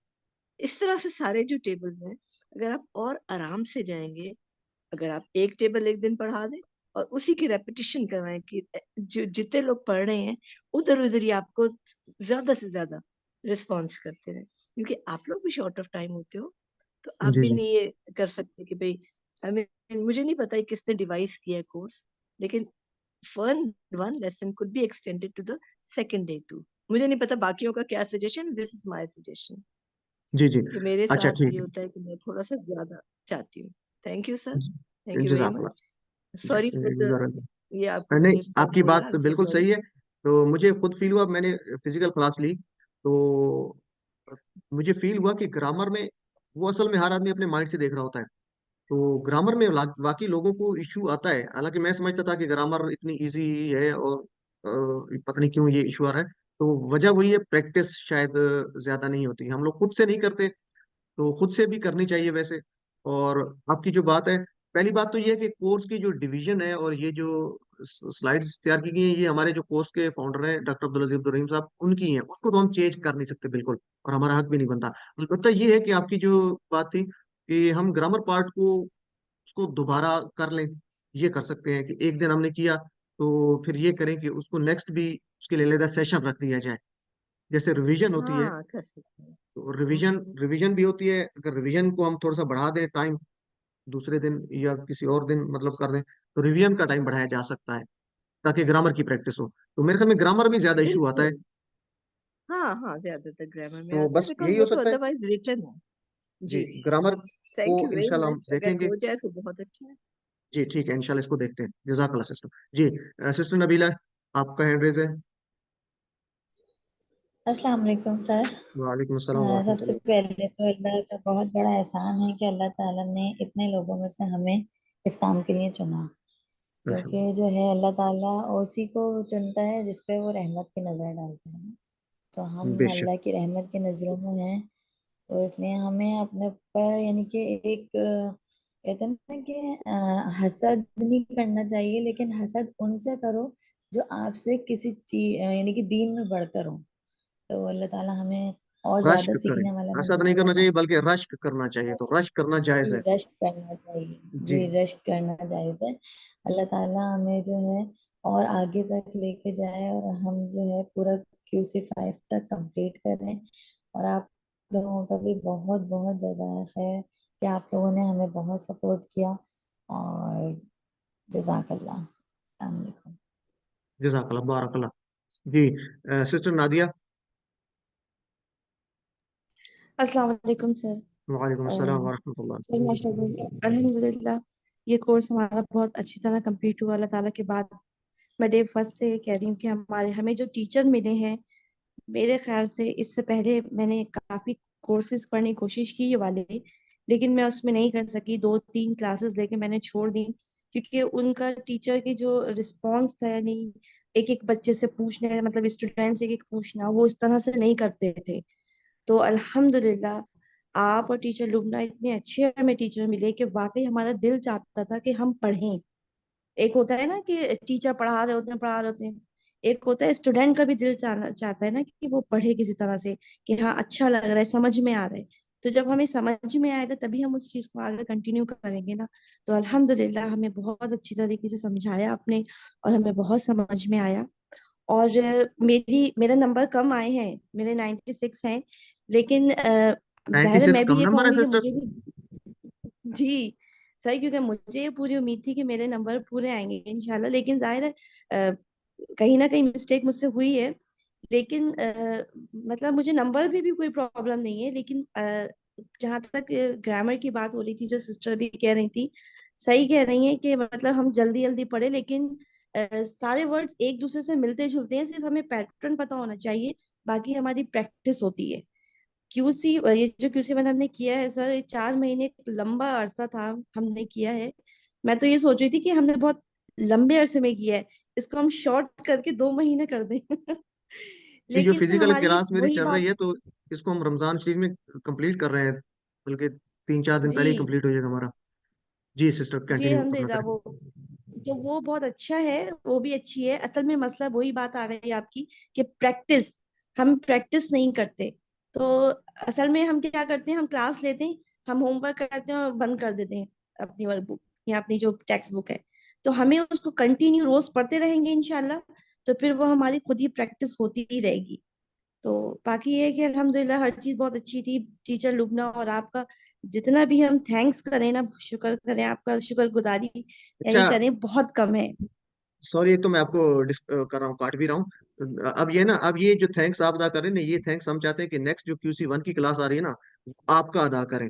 इस तरह से सारे जो टेबल्स हैं, अगर आप और आराम से जाएंगे, अगर आप एक टेबल एक दिन पढ़ा दें और उसी की रेपिटेशन करवाएं कि जो जितने लोग पढ़ रहे हैं, उधर उधर ही आपको ज्यादा से ज्यादा रिस्पॉन्स करते रहे, क्योंकि आप लोग भी शॉर्ट ऑफ टाइम होते हो। तो आप जी भी जी। नहीं ये कर सकते कि भाई, आई मीन, मुझे नहीं पता है किसने डिवाइस किया है कोर्स, लेकिन one lesson could be extended to the second day too. मुझे नहीं पता बाकियों का क्या suggestion, this is my suggestion, जी जी। कि मेरे अच्छा साथ ठीक ये होता है कि मैं थोड़ा सा ज्यादा चाहती हूँ। थैंक यू सर, है, थैंक यू वेरी जज़ाकल्लाह। मच। सॉरी फॉर द, ये आपको नहीं, मैंने इस तरह आपकी बोला, बात आई एम सो बिल्कुल सॉरी। सही है। तो मुझे खुद फील हुआ, मैंने फिजिकल क्लास ली तो मुझे फील हुआ कि ग्रामर में वो असल में हर आदमी अपने माइंड से देख रहा होता है। तो ग्रामर में वाकई लोगों को इशू आता है, हालांकि मैं समझता था कि ग्रामर इतनी इजी है, और पता नहीं क्यों ये इशू आ रहा है। तो वजह वही है, प्रैक्टिस शायद ज्यादा नहीं होती, हम लोग खुद से नहीं करते। तो खुद से भी करनी चाहिए वैसे। और आपकी जो बात है, पहली बात तो ये है कि कोर्स की जो डिवीजन है और ये जो स्लाइड्स तैयार की गई हैं, ये हमारे जो कोर्स के फाउंडर हैं डॉक्टर अब्दुल अजीज अब्दुल रहीम साहब, उनकी हैं। उसको तो हम चेंज कर नहीं सकते बिल्कुल, और हमारा हक भी नहीं बनता। अलबत्ता ये है कि आपकी जो बात थी कि हम ग्रामर पार्ट को उसको दोबारा कर लें, ये कर सकते हैं कि एक दिन हमने किया तो फिर ये करें कि उसको नेक्स्ट भी उसके लिए अलग सेशन रख दिया जाए, जैसे रिवीजन होती है। हाँ, कर सकते हैं। तो रिवीजन रिवीजन भी होती है, अगर रिवीजन को हम थोड़ा सा बढ़ा दें टाइम, दूसरे दिन या किसी और दिन मतलब कर दें, तो रिवीजन का टाइम बढ़ाया जा सकता है, ताकि ग्रामर की प्रैक्टिस हो। तो मेरे ख्याल में ग्रामर में ज्यादा इशू आता है। बिल्कुल। हाँ हाँ, ज्यादातर ग्रामर में तो आता है, बस बिकॉज यही हो वो तो सकता है। अदरवाइज रिटन है। जी, जी। ग्रामर को थैंक यू वेरी इंशाल्लाह हम मच, अगर देखेंगे। हो जाए तो बहुत अच्छा है। जी ठीक है, इंशाल्लाह इसको देखते हैं। जजाकल्लाह सिस्टर। जी सिस्टर नबीला, आपका हैंड रेज है। अस्सलाम वालेकुम सर। वालेकुम अस्सलाम व सबसे रहमतुल्लाह। पहले तो अल्लाह का बहुत बड़ा एहसान है कि अल्लाह ताला ने इतने लोगों में से हमें इस काम के लिए चुना, क्योंकि माशाल्लाह। जो है अल्लाह ताला उसी को चुनता है जिस पे वो रहमत की नज़र डालता है ना। तो हम बेशक। अल्लाह की रहमत की नज़रों में हैं, तो इसलिए हमें अपने ऊपर यानी कि एक कहते हैं ना कि हसद नहीं करना चाहिए, लेकिन हसद उनसे करो जो आपसे किसी चीज यानी कि दीन में बढ़तर हो। तो अल्लाह ताला हमें और रश्क ज्यादा करें, सीखने वाला हसद नहीं बनाएगा करना चाहिए ताकि बल्कि रश्क करना चाहिए, तो रश्क, रश्क करना जायज जी है। रश्क करना चाहिए। जी। जी रश्क करना जायज है। अल्लाह ताला हमें जो है और आगे तक लेके जाए, और हम जो है पूरा QC5 तक कंप्लीट करें। और आप लोगों का भी बहुत बहुत जज़ाय खैर कि आप लोगों ने हमें बहुत सपोर्ट किया, और जज़ाकल्लाह। अस्सलाम वालेकुम। जजाकल्लाह, बारकल्लाह। जी सिस्टर नादिया। अस्सलाम वालेकुम सर। वालेकुम अस्सलाम व रहमतुल्लाह। सर माशाल्लाह अल्हम्दुलिल्लाह ये कोर्स हमारा बहुत अच्छी तरह कंप्लीट हुआ अल्लाह ताला के बाद। मैं डे फर्स्ट से कह रही हूँ कि हमें जो टीचर मिले हैं, मेरे ख्याल से इससे पहले मैंने काफी कोर्सेज पढ़ने की कोशिश की ये वाले, लेकिन मैं उसमें नहीं कर सकी। 2-3 क्लासेस लेके मैंने छोड़ दी, क्योंकि उनका टीचर की जो रिस्पॉन्स था, यानी एक एक बच्चे से पूछना, मतलब स्टूडेंट से एक एक पूछना, वो इस तरह से नहीं करते थे। तो अल्हम्दुलिल्लाह आप और टीचर लुबना इतने अच्छे हमें टीचर मिले कि वाकई हमारा दिल चाहता था कि हम पढ़ें। एक होता है ना कि टीचर पढ़ा रहे होते हैं, एक होता है स्टूडेंट का भी दिल चाहता है ना कि वो पढ़े किसी तरह से, कि हाँ अच्छा लग रहा है, समझ में आ रहा है। तो जब हमें समझ में आएगा तभी हम उस चीज को आगे कंटिन्यू करेंगे ना। तो अल्हम्दुलिल्लाह हमें बहुत अच्छी तरीके से समझाया आपने, और हमें बहुत समझ में आया। और मेरे नंबर कम आए हैं, मेरे 96 हैं, लेकिन जाहिर है 96 मैं भी कम ये नंबर है कहूंगी कि सिस्टर? मुझे भी जी सही, क्योंकि मुझे ये पूरी उम्मीद थी कि मेरे नंबर पूरे आएंगे इंशाल्लाह, लेकिन जाहिर है कहीं ना कहीं मिस्टेक मुझसे हुई है। लेकिन मतलब मुझे नंबर भी कोई प्रॉब्लम नहीं है, लेकिन जहाँ तक ग्रामर की बात हो रही थी, जो सिस्टर भी कह रही थी, सही कह रही हैं कि मतलब हम जल्दी जल्दी पढ़े, लेकिन सारे वर्ड्स एक दूसरे से मिलते जुलते हैं, सिर्फ हमें पैटर्न पता होना चाहिए, बाकी हमारी प्रैक्टिस होती है। क्यूसी, ये जो क्यूसी वन हमने किया है सर, ये 4 महीने एक लंबा अरसा था हमने किया है। मैं तो ये सोच रही थी कि हमने बहुत लंबे अरसे में किया है, इसको हम शॉर्ट करके 2 महीने कर दें ये जो लेकिन फिजिकल हमारी क्लास मेरी वही चल रही बात। है, तो इसको हम रमजान शरीफ में कंप्लीट कर रहे हैं, बल्कि 3-4 दिन जी पहले ही कंप्लीट हो जाएगा हमारा। जी सिस्टर, जी कंटिन्यू अपना अल्हम्दुलिल्लाह, करें। वो बहुत अच्छा है, वो भी अच्छी है। असल में मसला वही बात आ गई आपकी कि प्रैक्टिस, हम प्रैक्टिस नहीं करते। तो असल में हम क्या करते हैं, हम क्लास लेते हैं, हम होमवर्क करते हैं और बंद कर देते हैं अपनी वर्कबुक या अपनी जो टेक्स्ट बुक है। तो हमें उसको कंटिन्यू रोज पढ़ते रहेंगे इंशाल्लाह, तो फिर वो हमारी खुद ही प्रैक्टिस होती ही रहेगी। तो बाकी ये है कि अल्हम्दुलिल्लाह हर चीज बहुत अच्छी थी। टीचर लुबना और आपका जितना भी हम थैंक्स करें ना, शुक्र करें, आपका शुक्रगुजारी अच्छा, यानी करें, बहुत कम है। सॉरी, एक तो मैं आपको कर रहा हूँ, काट भी रहा हूँ। अब ये ना, अब ये जो थैंक्स आप अदा कर रहे हैं ना, ये थैंक्स हम चाहते हैं कि नेक्स्ट जो QC1 की क्लास आ रही है ना, आपका अदा करें।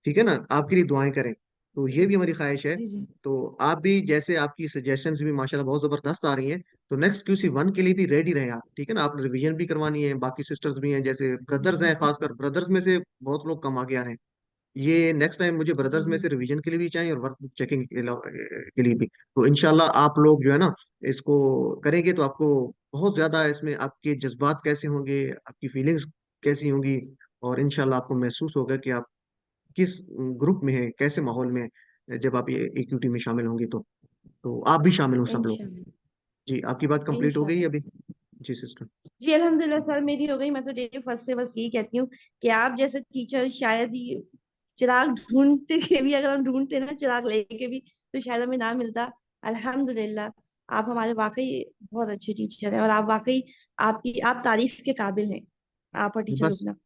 ठीक है ना, आपके लिए दुआएं करें, तो ये भी हमारी ख्वाहिश है। जी जी तो आप भी, जैसे आपकी सजेशंस भी माशाल्लाह बहुत जबरदस्त आ रही हैं, तो नेक्स्ट QC1 के लिए भी रेडी रहें आप। ठीक है ना, आप रिवीजन भी करवानी है, बाकी सिस्टर्स भी हैं, जैसे ब्रदर्स हैं, खासकर ब्रदर्स में से बहुत लोग कम आगे आ रहे हैं। ये नेक्स्ट टाइम मुझे जी ब्रदर्स में जी से रिवीजन के लिए भी चाहिए और वर्क चेकिंग के लिए भी। तो इंशाल्लाह आप लोग जो है ना, इसको करेंगे तो आपको बहुत ज्यादा इसमें आपके जज्बात कैसे होंगे, आपकी फीलिंग्स कैसी होंगी, और इंशाल्लाह आपको महसूस होगा कि आप किस ग्रुप में हैं, कैसे माहौल में हैं, जब आप ये AQT में शामिल होंगे। तो आप भी शामिल हो सब लोग। इंशाल्लाह जी, आपकी बात कंप्लीट हो गई इंशाल्लाह। अभी? जी सिस्टर। जी अल्हम्दुलिल्लाह सर, मेरी हो गई। मैं तो डे फर्स्ट से बस यही कहती हूँ कि आप जैसे टीचर शायद ही, चिराग ढूंढते के भी, अगर हम ढूंढते ना चिराग लेके भी, तो शायद हमें ना मिलता। अल्हम्दुलिल्लाह आप हमारे वाकई बहुत अच्छे टीचर हैं, और आप वाकई, आप तारीफ के काबिल हैं, आप और टीचर बस लुबना।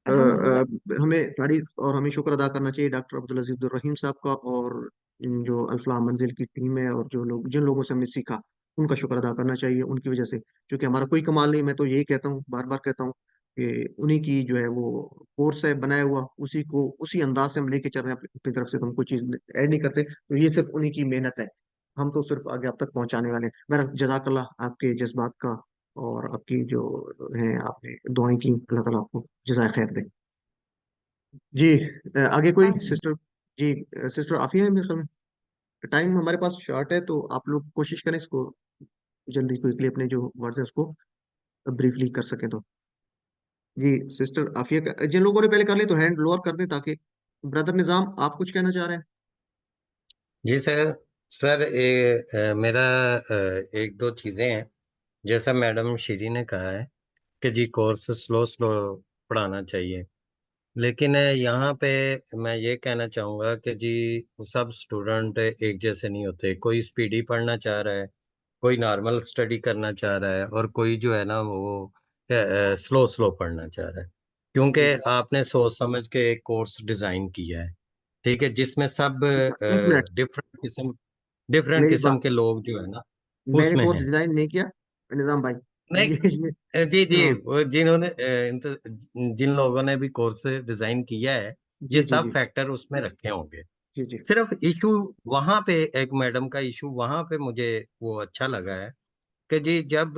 अल्हम्दुलिल्लाह। हमें तारीफ और हमें शुक्र अदा करना चाहिए डॉक्टर अब्दुल अजीज अब्दुल रहीम साहब का, और इन जो अल्फलाह मंजिल की टीम है, और जो लोग, जिन लोगों से हमने सीखा, उनका शुक्र अदा करना चाहिए, उनकी वजह से। क्योंकि हमारा कोई कमाल नहीं, मैं तो यही कहता हूँ, बार बार कहता हूँ कि उन्हीं की जो है वो कोर्स है बनाया हुआ, उसी को उसी अंदाज से हम लेके चल रहे हैं अपनी तरफ से, तो हम कोई चीज़ ऐड नहीं करते। तो ये सिर्फ उन्हीं की मेहनत है, हम तो सिर्फ आगे आप तक पहुंचाने वाले हैं। मेरा जज़ाकल्लाह आपके जज्बात का, और आपकी जो है, आपने दुआएं की, अल्लाह ताला आपको जज़ाए खैर दे। जी, आगे कोई आमीन। सिस्टर? जी, सिस्टर आफिया है मेरे ख्याल में। टाइम हमारे पास शॉर्ट है, तो आप लोग कोशिश करें इसको जल्दी क्विकली अपने जो वर्ड्स है उसको ब्रीफली कर सकें तो। जी सिस्टर आफिया का, जिन लोगों ने पहले कर ली तो हैंड लोअर कर दें, ताकि ब्रदर निजाम आप कुछ कहना चाह रहे हैं? जी सर। सर मेरा एक दो चीज़ें हैं। जैसा मैडम शीरी ने कहा है कि जी कोर्स स्लो स्लो पढ़ाना चाहिए, लेकिन यहाँ पे मैं ये कहना चाहूँगा कि जी सब स्टूडेंट एक जैसे नहीं होते। कोई स्पीडी पढ़ना चाह रहा है, कोई नॉर्मल स्टडी करना चाह रहा है, और कोई जो है ना वो स्लो स्लो पढ़ना चाह रहा है। क्योंकि जी, आपने सोच समझ के एक कोर्स डिज़ाइन किया है, ठीक है, जिसमें सब अच्छा, एक मिनट, डिफरेंट मेरी किस्म बात, के लोग जो है ना मैंने उसमें कोर्स हैं। डिजाइन नहीं किया निजाम भाई। ये नहीं, जी जी, हाँ, वो जिन्होंने जिन लोगों ने भी कोर्स डिजाइन किया है, ये जी जी सब जी फैक्टर उसमें रखे होंगे। जी जी सिर्फ इशू वहां पे, एक मैडम का इशू वहां पे मुझे वो अच्छा लगा है कि जी जब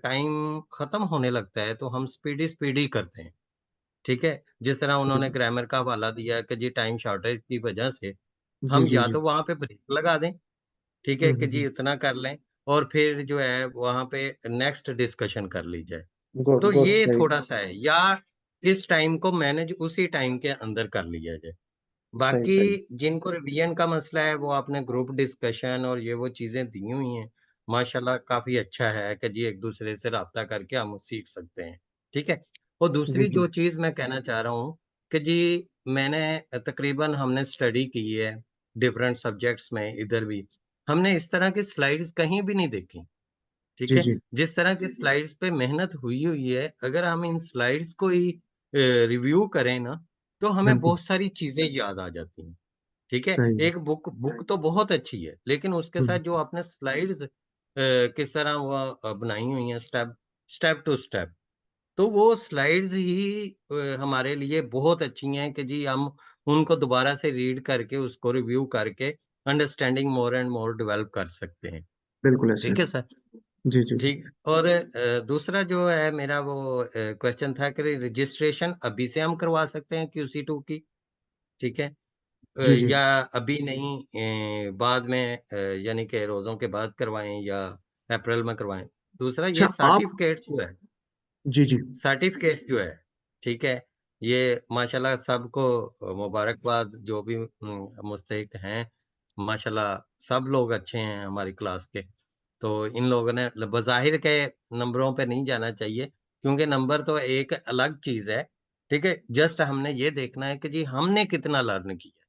टाइम खत्म होने लगता है तो हम स्पीडी स्पीडी करते हैं, ठीक है? जिस तरह जी उन्होंने जी ग्रामर का हवाला दिया कि जी टाइम शॉर्टेज की वजह से जी हम जी या जी तो वहां पे ब्रेक लगा दें, ठीक है कि जी इतना कर लें, और फिर जो है वहां पे नेक्स्ट डिस्कशन कर ली जाए। गुड तो गुड ये सही। थोड़ा-सा है, या इस टाइम को मैनेज उसी टाइम के अंदर कर लिया जाए। सही बाकी सही। जिनको रिवीजन का मसला है वो आपने ग्रुप डिस्कशन और ये वो चीज़ें दी हुई हैं। माशाल्लाह काफ़ी अच्छा है कि जी एक-दूसरे से राब्ता करके हम सीख सकते हैं, ठीक है? और जी दूसरी जी जो चीज़ मैं कहना चाह रहा हूँ कि जी मैंने तकरीबन हमने स्टडी की है डिफरेंट सब्जेक्ट्स में इधर भी। हमने इस तरह की स्लाइड्स कहीं भी नहीं देखी। ठीक जी है? जी। जिस तरह की स्लाइड्स पे मेहनत हुई हुई है, अगर हम इन स्लाइड्स को ही रिव्यू करें ना, तो हमें बिल्कुल बहुत सारी चीज़ें याद आ जाती हैं, ठीक है? सही। एक बुक बुक तो बहुत अच्छी है, लेकिन उसके साथ जो आपने स्लाइड्स किस तरह वो बनाई हुई हैं स्टेप टू स्टेप, तो वो स्लाइड्स ही हमारे लिए बहुत अच्छी हैं कि जी हम उनको दोबारा से रीड करके, उसको रिव्यू करके understanding more and more develop कर सकते हैं। बिल्कुल ऐसे। ठीक है सर? जी जी ठीक। और दूसरा जो है मेरा वो क्वेश्चन था कि रजिस्ट्रेशन अभी से हम करवा सकते हैं QC2 की, ठीक है? जी जी। या अभी नहीं, बाद में यानी कि रोज़ों के बाद करवाएँ या अप्रैल में करवाएँ? दूसरा अच्छा ये आप। सर्टिफ़िकेट जो है, जी जी। सर्टिफ़िकेट जो है, ठीक है? ये माशाल्लाह सबको मुबारकबाद जो भी मुस्तहिक हैं, माशाल्लाह सब लोग अच्छे हैं हमारी क्लास के। तो इन लोगों ने बज़ाहिर के नंबरों पे नहीं जाना चाहिए, क्योंकि नंबर तो एक अलग चीज़ है, ठीक है? जस्ट हमने ये देखना है कि जी हमने कितना लर्न किया,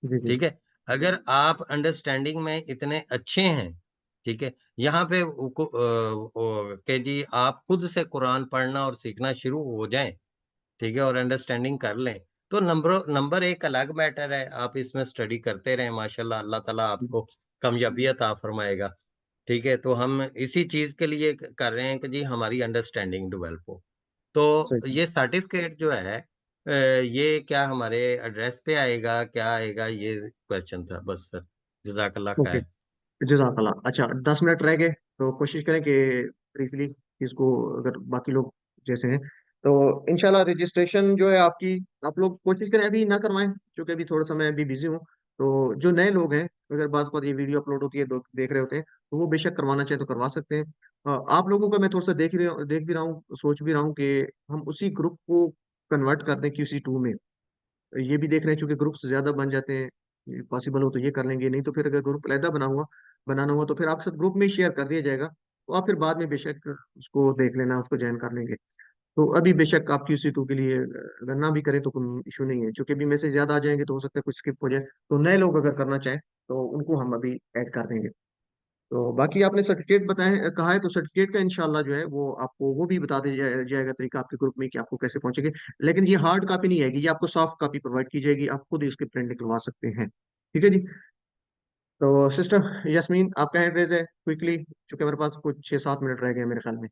जी जी। ठीक है? अगर आप अंडरस्टैंडिंग में इतने अच्छे हैं, ठीक है? यहाँ पे कि जी आप खुद से कुरान पढ़ना और सीखना शुरू हो जाएँ, ठीक है? और अंडरस्टैंडिंग कर लें, तो नंबर एक अलग मैटर है, आप इसमें स्टडी करते रहें, माशाल्लाह अल्लाह ताला आपको कामयाबी अता फरमाएगा। ठीक है? तो हम इसी चीज़ के लिए कर रहे हैं कि जी हमारी अंडरस्टैंडिंग डेवलप हो। तो सही। ये सर्टिफ़िकेट जो है ये क्या हमारे एड्रेस पे आएगा, क्या आएगा? ये क्वेश्चन था बस सर। जज़ाकल्लाह ओके। खैर। जज़ाकल्लाह। अच्छा 10 मिनट रह गए तो कोशिश करें कि ब्रीफली इसको, अगर बाकी लोग जैसे हैं तो इंशाल्लाह रजिस्ट्रेशन जो है आपकी, आप लोग कोशिश करें अभी ना करवाएं, क्योंकि अभी थोड़ा सा मैं अभी बिजी हूँ। तो जो नए लोग हैं, अगर बात बात ये वीडियो अपलोड होती है तो देख रहे होते हैं, तो वो बेशक करवाना चाहे तो करवा सकते हैं। आप लोगों का मैं थोड़ा सा देख भी रहा हूँ, सोच भी रहा हूँ कि हम उसी ग्रुप को कन्वर्ट कर दें QC2 में। ये भी देख रहे हैं, चूंकि ग्रुप्स ज्यादा बन जाते हैं, पॉसिबल हो तो ये कर लेंगे, नहीं तो फिर अगर ग्रुप अलहदा बनाना हुआ तो फिर आपके साथ ग्रुप में ही शेयर कर दिया जाएगा, तो आप फिर बाद में बेशक उसको देख लेना, उसको ज्वाइन कर लेंगे। तो अभी बेशक आप QC2 के लिए अगर ना भी करें तो कोई इशू नहीं है, क्योंकि अभी मैसेज ज्यादा आ जाएंगे तो हो सकता है कुछ स्किप हो जाए। तो नए लोग अगर करना चाहें तो उनको हम अभी ऐड कर देंगे। तो बाकी आपने सर्टिफिकेट बताए कहा है, तो सर्टिफिकेट का इंशाल्लाह जो है वो आपको वो भी बता दिया जाएगा तरीका आपके ग्रुप में कि आपको कैसे पहुंचेंगे। लेकिन ये हार्ड कॉपी नहीं आएगी, ये आपको सॉफ्ट कॉपी प्रोवाइड की जाएगी, आप खुद ही उसकी प्रिंट निकलवा सकते हैं। ठीक है जी। तो सिस्टर यस्मीन आपका हैंड रेज है क्विकली, क्योंकि हमारे पास कुछ 6-7 मिनट रह गए हैं मेरे ख्याल में,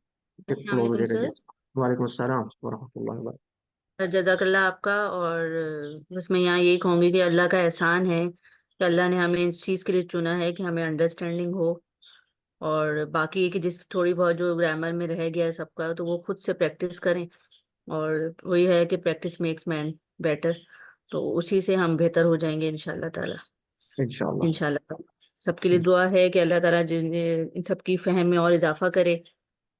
फिर अस्सलाम क्लोज हो वालेकुम जाएगा जी। सर। वालेकुम अस्सलाम वरहमतुल्लाहि वबरकातुहू। जज़ाकल्लाह आपका। और बस मैं यहाँ यही कहूँगी कि अल्लाह का एहसान है कि अल्लाह ने हमें इस चीज़ के लिए चुना है कि हमें अंडरस्टैंडिंग हो। और बाकी ये कि जिस थोड़ी बहुत जो ग्रामर में रह गया है सबका, तो वो खुद से प्रैक्टिस करें। और वही है कि प्रैक्टिस मेक्स मैन बेटर। तो उसी से हम बेहतर हो जाएंगे इंशाल्लाह ताला। इंशाल्लाह। इंशाल्लाह सबके लिए दुआ है कि अल्लाह ताला इन सबकी फहम में और इजाफा करे।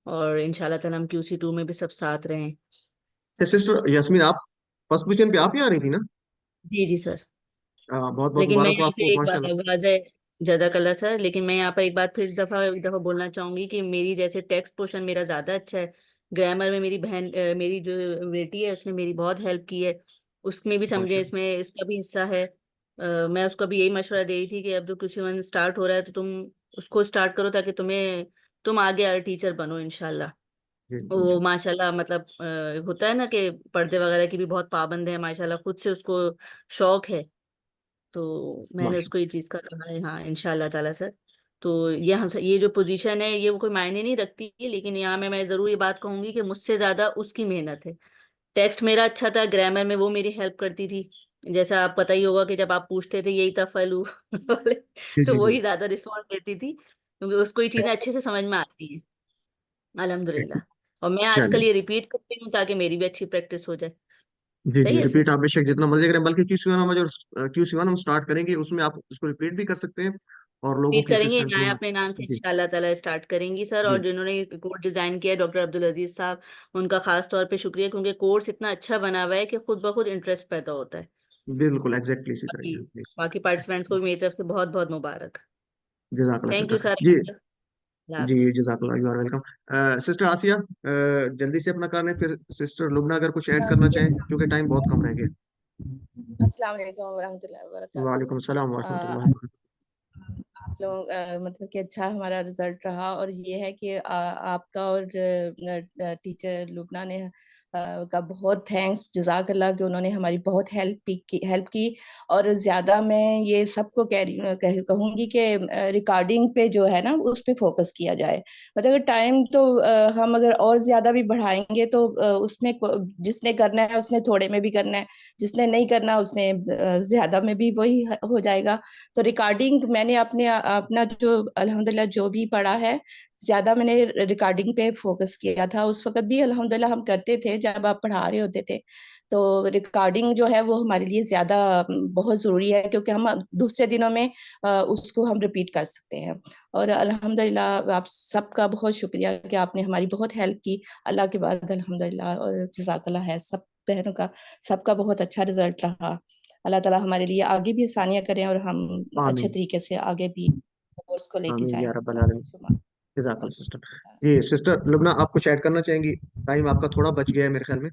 और इंशाल्लाह ताला हम QC2 में भी सब साथ रहें। सिस्टर यस्मीन, आप फर्स्ट पोजीशन पे आप ही आ रही थी ना? जी जी सर। बहुत बहुत लेकिन मैं मुबारक हो यहाँ आपको पे एक बात माशाल्लाह। वाजह जजाकल्ला सर, लेकिन मैं यहाँ पर एक बात फिर एक दफा बोलना चाहूंगी कि मेरी जैसे टेक्स्ट पोर्शन मेरा ज्यादा अच्छा है। ग्रामर में मेरी बहन मेरी जो बेटी है उसने मेरी बहुत हेल्प की है। उसमें भी समझे, माशाल्लाह। इसमें इसका भी हिस्सा है। मैं उसको भी यही मशवरा दे रही थी कि अब जो QC1 स्टार्ट हो रहा है तो तुम उसको स्टार्ट करो, ताकि तुम आगे टीचर बनो इंशाल्लाह। जी वो इंशाल्लाह। माशाल्लाह मतलब होता है ना कि पर्दे वगैरह की भी बहुत पाबंद है माशाल्लाह, खुद से उसको शौक है। तो मैंने माशा उसको ये चीज़ का कहा है, हाँ इंशाल्लाह ताला सर। तो ये हम ये जो पोजीशन है ये वो कोई मायने नहीं रखती है, लेकिन यहाँ मैं ज़रूर ये बात कहूंगी कि मुझसे ज़्यादा उसकी मेहनत है। टेक्स्ट मेरा अच्छा था, ग्रामर में वो मेरी हेल्प करती थी। जैसा आप पता ही होगा कि जब आप पूछते थे यही था फलू वाले, जी तो जी जी। वही ज्यादा रिस्पॉन्स देती थी, क्योंकि उसको ये चीजें अच्छे से समझ में आती हैं अल्हम्दुलिल्लाह। और मैं आजकल चलिए। ये रिपीट करती हूँ ताकि मेरी भी अच्छी प्रैक्टिस हो जाए। जी सही जी, है रिपीट सर? आप बेशक जितना मर्जी करें, बल्कि क्यू सी वन हम जो क्यू सी वन हम स्टार्ट करेंगे उसमें आप उसको रिपीट भी कर सकते हैं और लोगों रिपीट की करेंगे, असिस्टेंट मैं लोग। अपने नाम से जी इंशाल्लाह ताला स्टार्ट करेंगी सर। और जी जिन्होंने कोर्स डिजाइन किया है, डॉक्टर अब्दुल अजीज साहब, उनका खास तौर पे शुक्रिया, क्योंकि कोर्स इतना अच्छा बना हुआ है कि खुद ब खुद इंटरेस्ट पैदा होता है। बिल्कुल एग्जैक्टली इसी तरह बाकी ही है। बाकी पार्टिसिपेंट्स को भी मेरी तरफ से बहुत बहुत मुबारक। जजाकल्ला थैंक यू सिस्टर। सर। जी अल्लाह जी, हाफिज। जजाकल्ला, you are welcome. Sister Asiya, जल्दी से अपना कर लें, फिर सिस्टर लुबना अगर कुछ ऐड करना चाहें क्योंकि टाइम बहुत कम रह गया। अस्सलाम वालेकुम वरहमतुल्लाहि वबरकातुहू। वालेकुम सलाम अ, वरहमतुल्लाहि वबरकातुहू। आप लोग मतलब कि अच्छा हमारा रिजल्ट रहा, और ये है कि आपका और टीचर लुबना ने का बहुत थैंक्स, जज़ाक अल्लाह, कि उन्होंने हमारी बहुत हेल्प की। और ज़्यादा मैं ये सबको कहूँगी कि रिकॉर्डिंग पे जो है ना उस पे फोकस किया जाए। मतलब अगर टाइम तो हम अगर और ज़्यादा भी बढ़ाएंगे तो उसमें जिसने करना है उसने थोड़े में भी करना है, जिसने नहीं करना उसने ज़्यादा में भी वही हो जाएगा। तो रिकॉर्डिंग मैंने अपना जो अल्हम्दुलिल्लाह जो भी पढ़ा है, ज़्यादा मैंने रिकॉर्डिंग पे फ़ोकस किया था। उस वक़्त भी अल्हम्दुलिल्लाह हम करते थे जब आप पढ़ा रहे होते थे। तो रिकॉर्डिंग जो है वो हमारे लिए ज़्यादा बहुत ज़रूरी है, क्योंकि हम दूसरे दिनों में उसको हम रिपीट कर सकते हैं। और अल्हम्दुलिल्लाह आप सबका बहुत शुक्रिया कि आपने हमारी बहुत हेल्प की। अल्लाह के बाद अल्हम्दुलिल्लाह और जज़ाकल्लाह है सब बहनों का, सबका बहुत अच्छा रिज़ल्ट रहा। अल्लाह ताला हमारे लिए आगे भी आसानियाँ करें और हम अच्छे आमीन तरीके से आगे भी कोर्स को लेके आमीन या जाएं। रब्बल आलमीन। सुमा जजाकल्ला सिस्टर। जी सिस्टर लुबना, आप कुछ ऐड करना चाहेंगी? टाइम आपका थोड़ा बच गया है मेरे ख्याल में।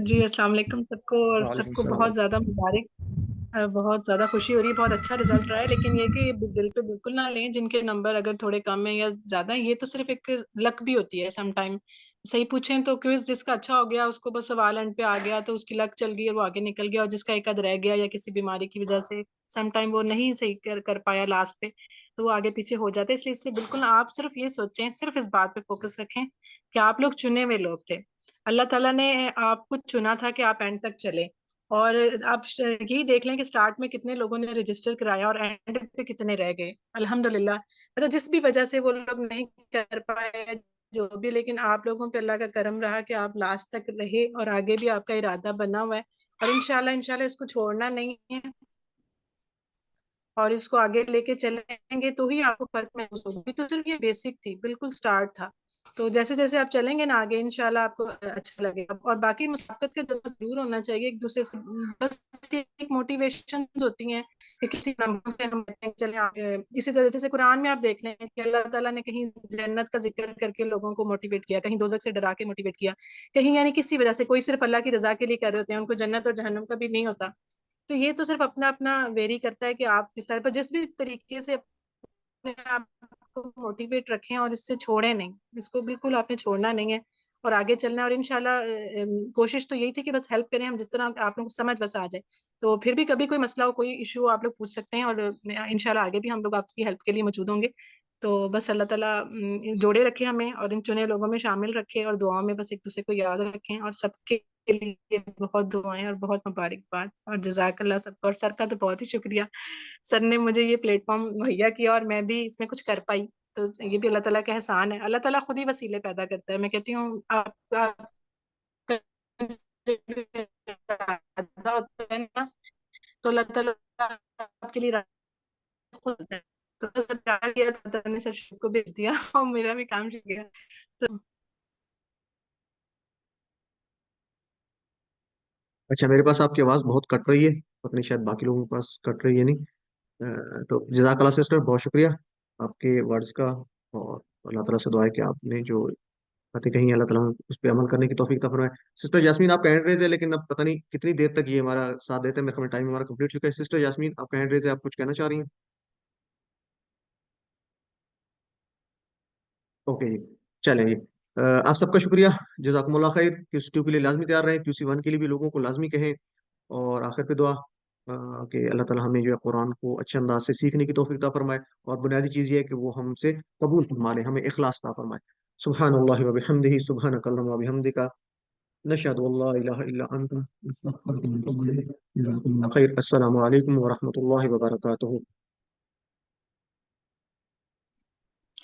जी अस्सलाम वालेकुम सबको, और वालेकुम सबको सलाम। बहुत ज़्यादा मुबारक। बहुत ज़्यादा खुशी हो रही है, बहुत अच्छा रिजल्ट रहा है। लेकिन ये कि दिल पे बिल्कुल ना लें जिनके नंबर अगर थोड़े कम है या ज़्यादा है। ये तो सिर्फ एक लक भी होती है सम टाइम। सही पूछें तो क्विज जिसका अच्छा हो गया उसको बस सवाल एंड पे आ गया तो उसकी लक चल गई और वो आगे निकल गया, और जिसका एक आध रह गया या किसी बीमारी की वजह से सम टाइम वो नहीं सही कर पाया लास्ट पे, तो वो आगे पीछे हो जाते हैं। इसलिए इससे बिल्कुल आप सिर्फ ये सोचें, सिर्फ इस बात पे फोकस रखें कि आप लोग चुने हुए लोग थे। अल्लाह ताला ने आपको चुना था कि आप एंड तक चले। और आप यही देख लें कि स्टार्ट में कितने लोगों ने रजिस्टर कराया और एंड पे कितने रह गए। अल्हम्दुलिल्लाह, मतलब जिस भी वजह से वो लोग नहीं कर पाए जो भी, लेकिन आप लोगों पे अल्लाह का करम रहा कि आप लास्ट तक रहे और आगे भी आपका इरादा बना हुआ है। और इंशाल्लाह इंशाल्लाह इसको छोड़ना नहीं है, और इसको आगे लेके चलेंगे तो ही आपको फर्क महसूस होगा। अभी तो सिर्फ ये बेसिक थी, बिल्कुल स्टार्ट था। तो जैसे जैसे आप चलेंगे ना आगे, इंशाल्लाह आपको अच्छा लगेगा। और बाकी मुसाफत का जज्बा जरूर होना चाहिए एक दूसरे से। बस एक मोटिवेशन होती है कि किसी नंबर से हम चले आगे। इसी तरह जैसे कुरान में आप देख लें कि अल्लाह ताला ने कहीं जन्नत का जिक्र करके लोगों को मोटिवेट किया, कहीं दोजख से डरा के मोटिवेट किया, कहीं यानी किसी वजह से कोई सिर्फ अल्लाह की रजा के लिए कर रहे होते हैं, उनको जन्नत और जहन्नम का भी नहीं होता। तो ये तो सिर्फ अपना अपना वेरी करता है कि आप किस तरह पर जिस भी तरीके से अपने आप को मोटिवेट रखें, और इससे छोड़े नहीं, इसको बिल्कुल आपने छोड़ना नहीं है और आगे चलना है। और इंशाल्लाह कोशिश तो यही थी कि बस हेल्प करें हम, जिस तरह आप लोगों को समझ बस आ जाए। तो फिर भी कभी कोई मसला हो, कोई इशू हो, आप लोग पूछ सकते हैं, और इंशाल्लाह आगे भी हम लोग आपकी हेल्प के लिए मौजूद होंगे। तो बस अल्लाह ताला जोड़े रखे हमें और इन चुने लोगों में शामिल रखे, और दुआओं में बस एक दूसरे को याद रखें, और सबके लिए बहुत दुआएं और बहुत मुबारकबाद, और जजाकल्ला सबका। और सर का तो बहुत ही शुक्रिया, सर ने मुझे ये प्लेटफॉर्म मुहैया किया और मैं भी इसमें कुछ कर पाई। तो ये भी अल्लाह ताला का एहसान है। अल्लाह ताला खुद ही वसीले पैदा करता है। मैं कहती हूँ आप होता है ना, तो अल्लाह ताला आपके लिए खुद होता है। तो सर प्यार किया, अल्लाह ताला ने सर को भेज दिया और मेरा भी काम हो गया। तो अच्छा, मेरे पास आपकी आवाज़ बहुत कट रही है, पता नहीं शायद बाकी लोगों के पास कट रही है नहीं। तो जज़ाकल्लाह सिस्टर, बहुत शुक्रिया आपके वर्ड्स का। और अल्लाह ताला से दुआ है कि आपने जो बातें कही, अल्लाह ताला उस पर अमल करने की तौफीक अता फरमाए। सिस्टर यास्मीन, आपका हैंड रेज है, लेकिन अब पता नहीं कितनी देर तक ये हमारा साथ देते हैं। मेरे ख्याल में टाइम हमारा कंप्लीट चुका है। सिस्टर यास्मीन, आपका हैंड रेज है, आप कुछ कहना चाह रही हैं? ओके जी, चलें जी। आप सबका शुक्रिया, जज़ाकुमुल्लाह खैर। क्यूसी टू के लिए लाजमी तैयार रहें, क्यूसी वन के लिए भी लोगों को लाजमी कहें। और आखिर पे दुआ कि अल्लाह ताला हमें जो है कुरान को अच्छे अंदाज से सीखने की तौफीक अता फरमाए। और बुनियादी चीज़ ये है कि वो हमसे कबूल फरमा ले, हमें इखलास अता फरमाए। सुब्हानल्लाहि व बिहम्दिही, सुब्हानकल्लाहुम्मा व बिहम्दिका, नशहदु अल्ला इलाहा इल्ला अंता नस्तगफिरुका व नतूबु इलैक। जज़ाकुमुल्लाह खैर। अस्सलामु अलैकुम व रहमतुल्लाहि व बरकातुहू।